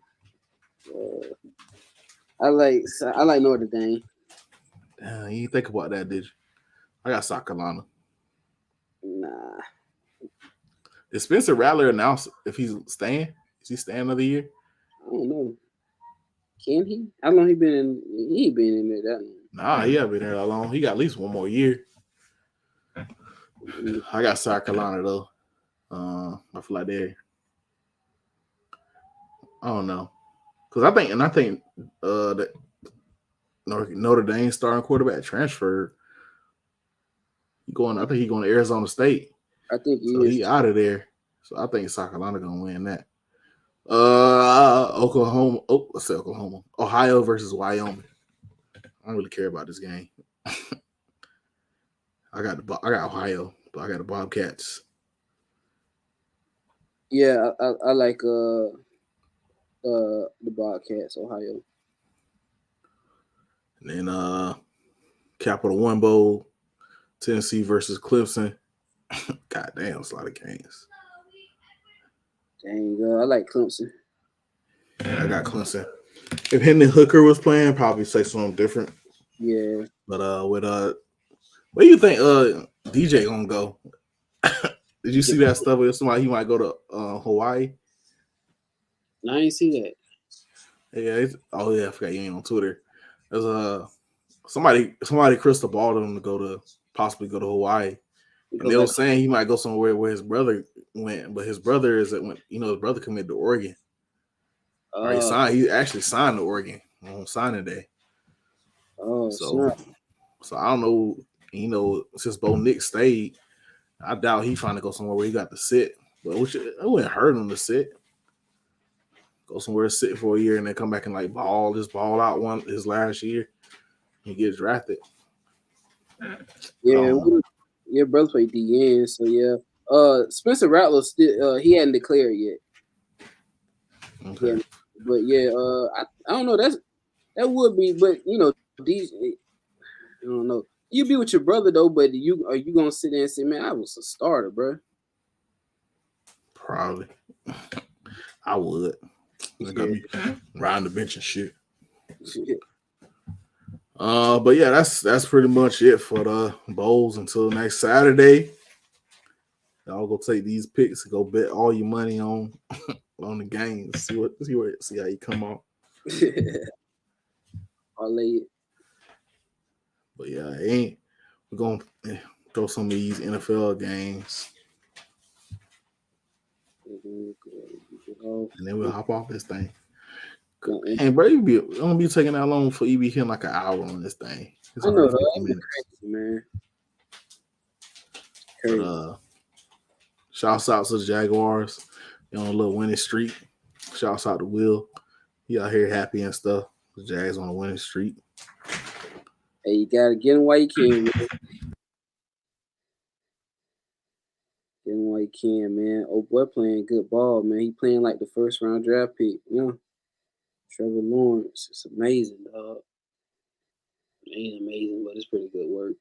I like Notre Dame. Damn, you didn't think about that, did you? I got South Carolina. Nah. Did Spencer Rattler announce if he's staying? Is he staying another year? I don't know. Can he? How long he been in? He ain't been in there that long. Nah, he haven't been there that long. He got at least one more year. I got South Carolina though. I feel like they. I don't know, because I think that Notre Dame starting quarterback transferred. I think he's going to Arizona State. I think he out of there. So I think South Carolina gonna win that. Oklahoma. Oh, let's say Oklahoma. Ohio versus Wyoming. I don't really care about this game. I got Ohio, but I got the Bobcats. Yeah, I like the Bobcats, Ohio. And then Capital One Bowl, Tennessee versus Clemson. God damn, it's a lot of games. Dang, I like Clemson. Yeah, I got Clemson. If Hendon Hooker was playing, I'd probably say something different. Yeah. But where do you think DJ gonna go? Did you see that stuff with somebody he might go to Hawaii? No, I ain't see that. Yeah, I forgot you ain't on Twitter. There's somebody crystal balled him to possibly go to Hawaii. And they were saying he might go somewhere where his brother went, but his brother his brother committed to Oregon. He actually signed to Oregon on signing day. Oh, so I don't know. Since Bo Nick stayed, I doubt he trying to go somewhere where he got to sit. But it wouldn't hurt him to sit. Go somewhere, sit for a year, and then come back and like ball out his last year. He gets drafted. Yeah, your brother played DN, so yeah. Spencer Rattler still he hadn't declared yet. Okay. Yeah, but yeah, I don't know. That would be, but DJ I don't know. You be with your brother though, but are you gonna sit there and say, man, I was a starter, bro? Probably. I would. They got me riding the bench and shit. But yeah, that's pretty much it for the bowls until next Saturday. Y'all go take these picks and go bet all your money on the games. See how you come out. I'll lay it. But yeah, we're gonna throw some of these NFL games. And then we'll hop off this thing. And bro, it won't be taking that long for you be hitting like an hour on this thing. It's I know, 50 minutes. Crazy, man. Crazy. But shouts out to the Jaguars. They're on a little winning streak. Shouts out to Will. He out here happy and stuff. The Jags on a winning streak. Hey, you gotta get him while you can, man. Get him while you can, man. Oh boy, playing good ball, man. He playing like the first round draft pick, you know. Trevor Lawrence, it's amazing, dog. It ain't amazing, but it's pretty good work.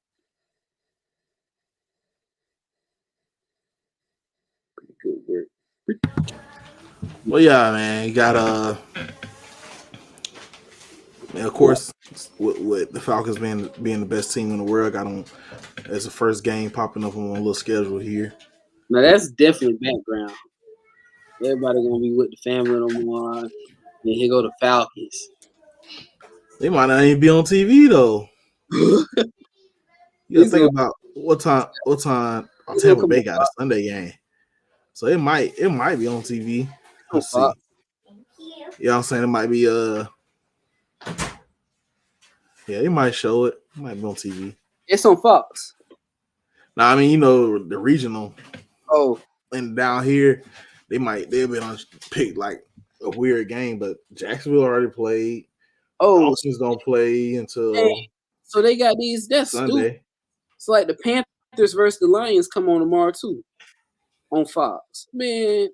Pretty good work. Well, yeah, man. You got of course, with the Falcons being the best team in the world, got on as the first game popping up on a little schedule here. Now that's definitely background. Everybody gonna be with the family tomorrow. And here go the Falcons. They might not even be on TV though. You gotta think about what time Tampa Bay got a Sunday game. So it might be on TV. Let's see. You know what I'm saying? It might be yeah, they might show it. It might be on TV. It's on Fox. Now I mean, you know, the regional. Oh. And down here, they've been on pick like a weird game, but Jacksonville already played. Oh, Dolphins don't play until so they got these. That's Sunday. Stupid. It's like the Panthers versus the Lions come on tomorrow too, on Fox. Man,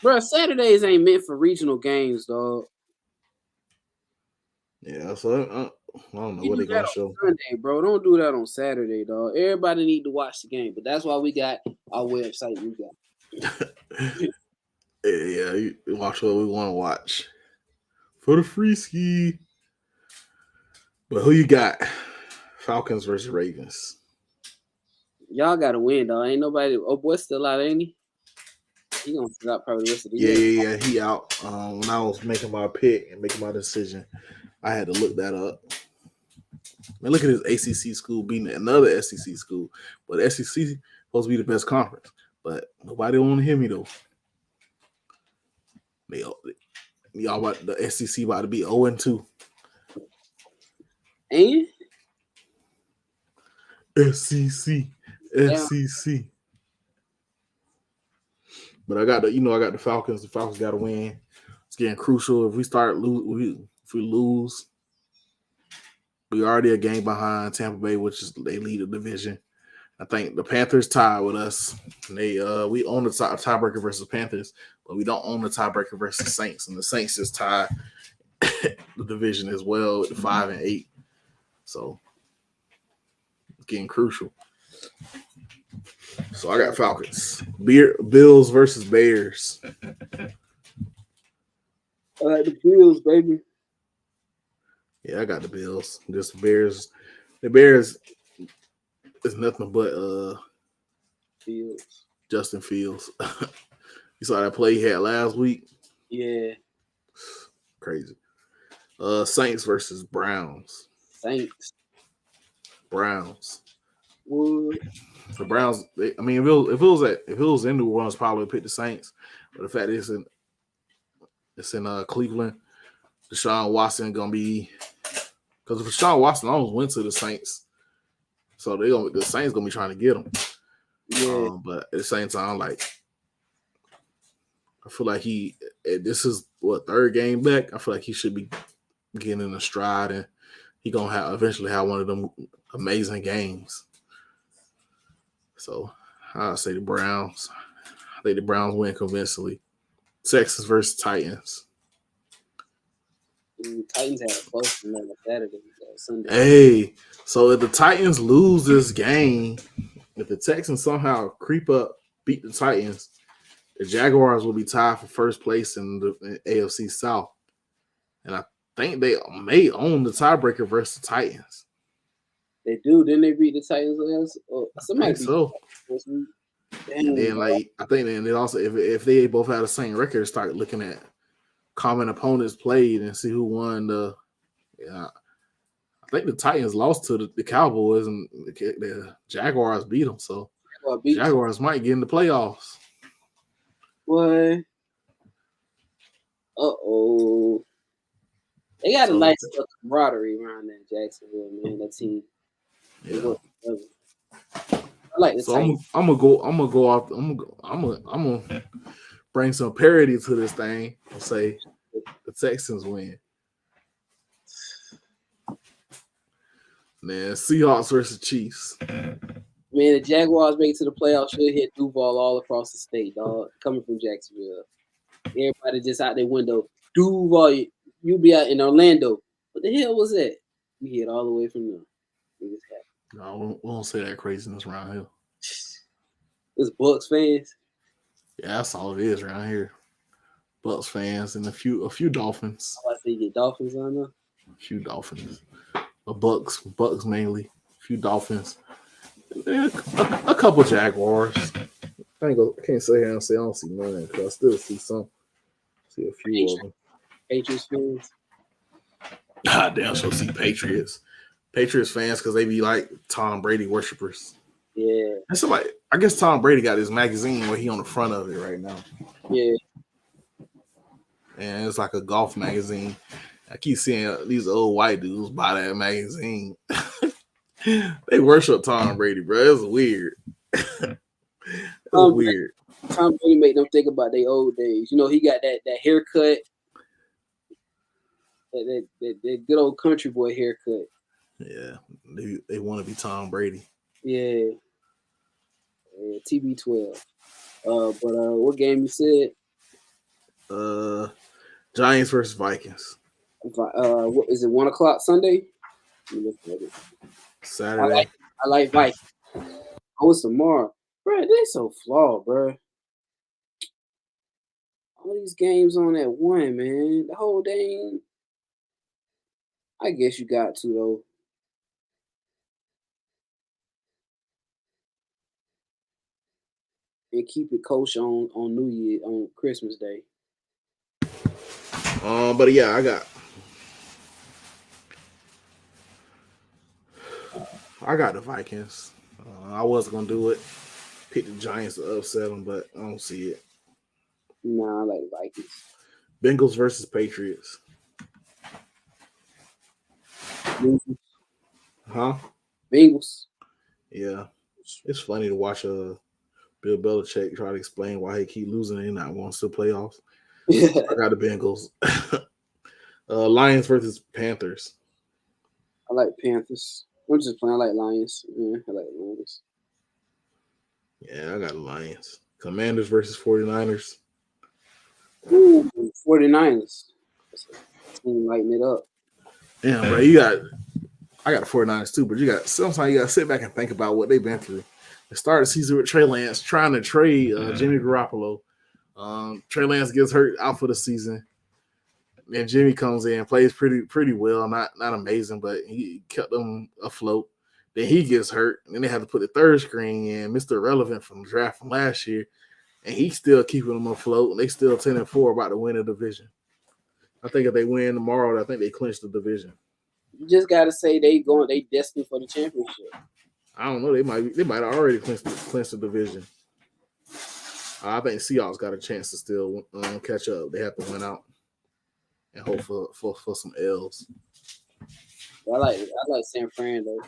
bro, Saturdays ain't meant for regional games, dog. Yeah, so I don't know what they're gonna show. Sunday, bro, don't do that on Saturday, dog. Everybody need to watch the game, but that's why we got our website. We got. Yeah, you watch what we want to watch for the free ski. But who you got? Falcons versus Ravens. Y'all got to win, dog. Ain't nobody. Oh, boy, still out, ain't he? He gonna sit out probably the rest of the year. Yeah, he out. When I was making my pick and making my decision, I had to look that up. Man, look at his ACC school beating another SEC school, but SEC supposed to be the best conference. But nobody want to hear me though. Y'all about the SEC about to be 0-2. And SEC. But I got the Falcons. The Falcons got to win. It's getting crucial. If we lose, we already a game behind Tampa Bay, which is they lead the division. I think the Panthers tied with us. We own the tiebreaker versus Panthers, but we don't own the tiebreaker versus Saints, and the Saints just tied the division as well with the 5 and 8. So it's getting crucial. So I got Falcons. Bills versus Bears. I like the Bills, baby. Yeah, I got the Bills. Just the Bears. The Bears is nothing but Fields. Justin Fields. You saw that play he had last week? Yeah. Crazy. Saints versus Browns. Saints. Browns. What? The Browns. If it was in New Orleans, probably pick the Saints. But the fact is, it's in Cleveland. Deshaun Watson gonna be, because if Deshaun Watson almost went to the Saints, so the Saints gonna be trying to get him. Yeah. But at the same time, I feel like this is third game back. I feel like he should be getting in a stride, and he gonna eventually have one of them amazing games. So I'll say the Browns. I think the Browns win convincingly. Texans versus Titans. The Titans had a close one on Saturday, Sunday. Hey, so if the Titans lose this game, if the Texans somehow creep up, beat the Titans, the Jaguars will be tied for first place in the AFC South. And I think they may own the tiebreaker versus the Titans. They do. Didn't they beat the Titans last? Oh, I somebody think beat so. the Titans last week. And Dang, then, dog. like, I think then it also, if they both have the same record, start looking at common opponents played and see who won the. Yeah, I think the Titans lost to the Cowboys and the Jaguars beat them. So Well, the beat Jaguars might get in the playoffs. boy. Uh-oh. They got a So, nice camaraderie around that Jacksonville, man. That team. They yeah. work together. I like the So Titans. I'm gonna go off. I'm gonna bring some parity to this thing and say the Texans win. Man, Seahawks versus Chiefs. Man, the Jaguars make it to the playoffs should hit Duval all across the state, dog. Coming from Jacksonville. Everybody just out their window. Duval, you be out in Orlando. What the hell was that? We hit all the way from there. No, we don't say that craziness around here. It's Bucks fans. Yeah, that's all it is around here. Bucks fans and a few Dolphins. I say you get Dolphins on there. A few Dolphins. Bucks mainly. A few Dolphins. A couple Jaguars. I can't say here and say I don't see none because I still see some. See a few of them. Patriots fans. God damn, so see Patriots. Patriots fans because they be like Tom Brady worshippers. Yeah. And somebody, I guess Tom Brady got his magazine where he on the front of it right now. Yeah. And it's like a golf magazine. I keep seeing these old white dudes buy that magazine. They worship Tom Brady, bro. It's weird. It's weird. Tom Brady made them think about their old days. You know, he got that haircut, that good old country boy haircut. Yeah, they want to be Tom Brady. Yeah, TB12. But what game you said? Giants versus Vikings. What is it? 1:00 Sunday? Saturday. I like Vikings. Oh, it's tomorrow, bro. They so flawed, bro. All these games on that one, man. The whole dang. I guess you got to though. And keep it kosher on New Year on Christmas Day. But yeah, I got the Vikings. I wasn't gonna do it. Pick the Giants to upset them, but I don't see it. Nah, I like the Vikings. Bengals versus Patriots. Huh? Bengals. Yeah, it's funny to watch Bill Belichick try to explain why he keep losing and not going to the playoffs. I got the Bengals. Lions versus Panthers. I like Panthers. I'm just playing. I like Lions. Yeah, I like Lions. Yeah, I got the Lions. Commanders versus 49ers. Ooh, 49ers. Team lighting it up. Yeah, bro, I got the 49ers too, but sometimes you got to sit back and think about what they've been through. They started the season with Trey Lance trying to trade Jimmy Garoppolo. Trey Lance gets hurt out for the season. And Jimmy comes in, plays pretty well, not amazing, but he kept them afloat. Then he gets hurt, and then they had to put the third string in, Mr. Irrelevant from the draft from last year, and he's still keeping them afloat. And they still 10-4 about to win the division. I think if they win tomorrow, I think they clinch the division. You just gotta say they destined for the championship. I don't know. They might already clinch the division. I think Seahawks got a chance to still catch up. They have to win out and hope for some L's. I like San Fran though.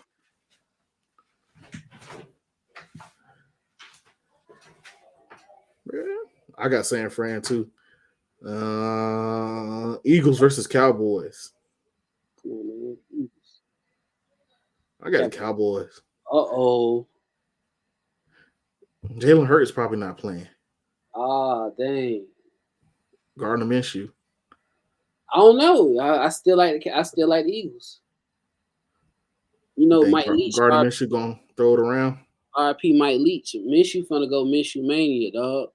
Yeah, I got San Fran too. Eagles versus Cowboys. Come on, man. I got the Cowboys. Uh-oh. Jalen Hurts is probably not playing. Ah, dang. Gardner Minshew. I don't know. I still like the Eagles. You You know, think Mike Leach, Gardner Minshew gonna throw it around? RP Mike Leach. Minshew finna go Minshew Mania, dog.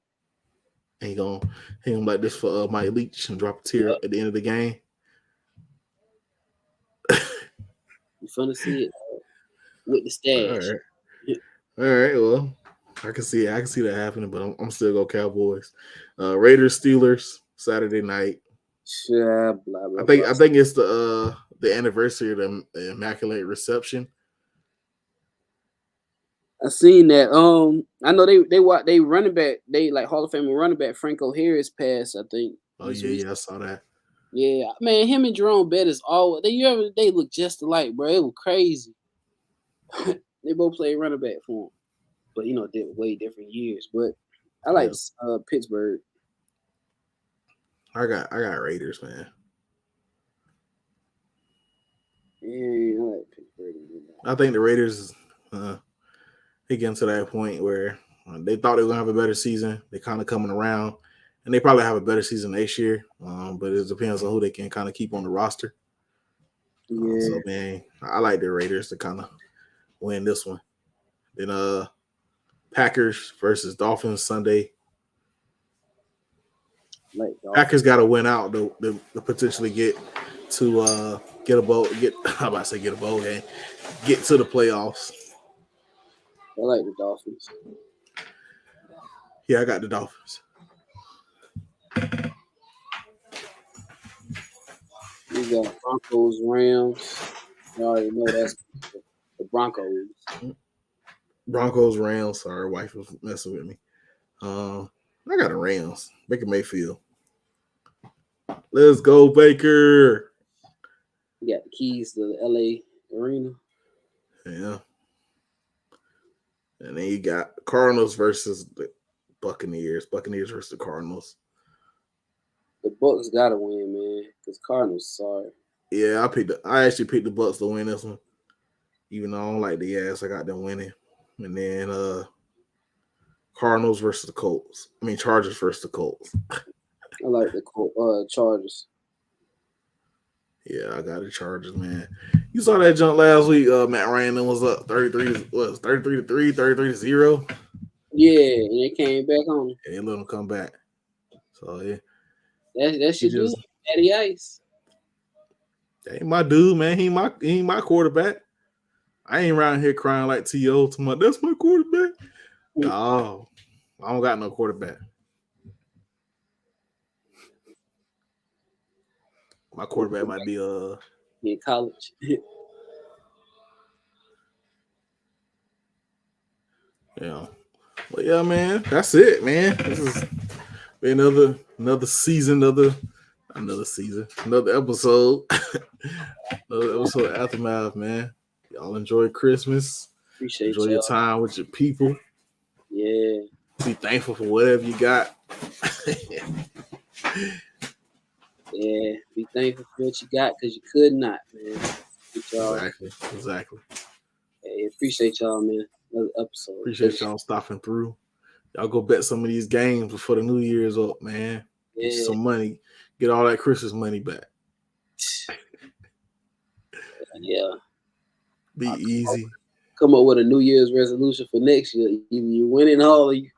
He gonna like this for Mike Leach and drop a tear Yep. at the end of the game. You finna see it with the stash. All right. Well, I can see that happening, but I'm still go Cowboys. Raiders Steelers Saturday night. Yeah, blah blah I blah. think it's the anniversary of the Immaculate Reception. I seen that. I know they running back. They like Hall of Fame running back Franco Harris passed. I think. Oh yeah, I saw that. Yeah, man, him and Jerome Bettis they look just alike, bro. It was crazy. They both played running back for him, but did way different years. But I like Pittsburgh. I got Raiders, man. Yeah, I like Pittsburgh. I think the Raiders they get to that point where they thought they were gonna have a better season. They kind of coming around, and they probably have a better season next year. But it depends on who they can kind of keep on the roster. Yeah. So man, I like the Raiders to kind of win this one. Then Packers versus Dolphins Sunday. Like Packers got to win out to potentially get a bowl. I'm about to say get a bowl game. Get to the playoffs. I like the Dolphins. Yeah, I got the Dolphins. We got Broncos, Rams. You already know that's the Broncos. Broncos, Rams. Sorry, wife was messing with me. I got the Rams. Baker Mayfield. Let's go, Baker. We got the keys to the LA Arena. Yeah. And then you got Cardinals versus the Buccaneers. Buccaneers versus the Cardinals. The Bucks gotta win, man. Because Cardinals, sorry. Yeah, I actually picked the Bucks to win this one. Even though I don't like the ass, I got them winning. And then Cardinals versus the Colts. I mean Chargers versus the Colts. I like the Chargers. Yeah, I got the Chargers, man. You saw that jump last week. Matt Ryan was up 33-3, 33-0. Yeah, and they came back on. And they let him come back. So yeah. That should do Daddy Ice. That ain't my dude, man. He ain't my quarterback. I ain't around here crying like T.O. to my that's my quarterback. No, I don't got no quarterback. My quarterback might be in college. Yeah. Well, yeah, man. That's it, man. This is another season, another episode. Another episode of Aftermath, man. Y'all enjoy Christmas. Enjoy your time with your people. Yeah. Be thankful for whatever you got. Yeah. Be thankful for what you got because you could not, man. Exactly. Hey, appreciate y'all, man. Another episode. Appreciate y'all stopping through. Y'all go bet some of these games before the New Year's up, man. Yeah. Get some money. Get all that Christmas money back. Yeah. Be easy. Come up with a New Year's resolution for next year. Either you winning all, or you're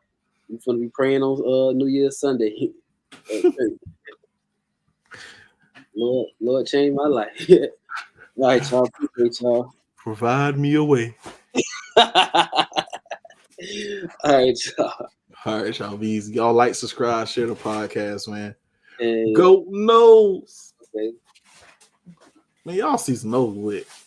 gonna be praying on New Year's Sunday. Lord, change my life. All right, y'all. Appreciate y'all. Provide me a way. All right, y'all. All right, y'all. Be easy. Y'all like, subscribe, share the podcast, man. And Go Nose. okay. Man, y'all season over with.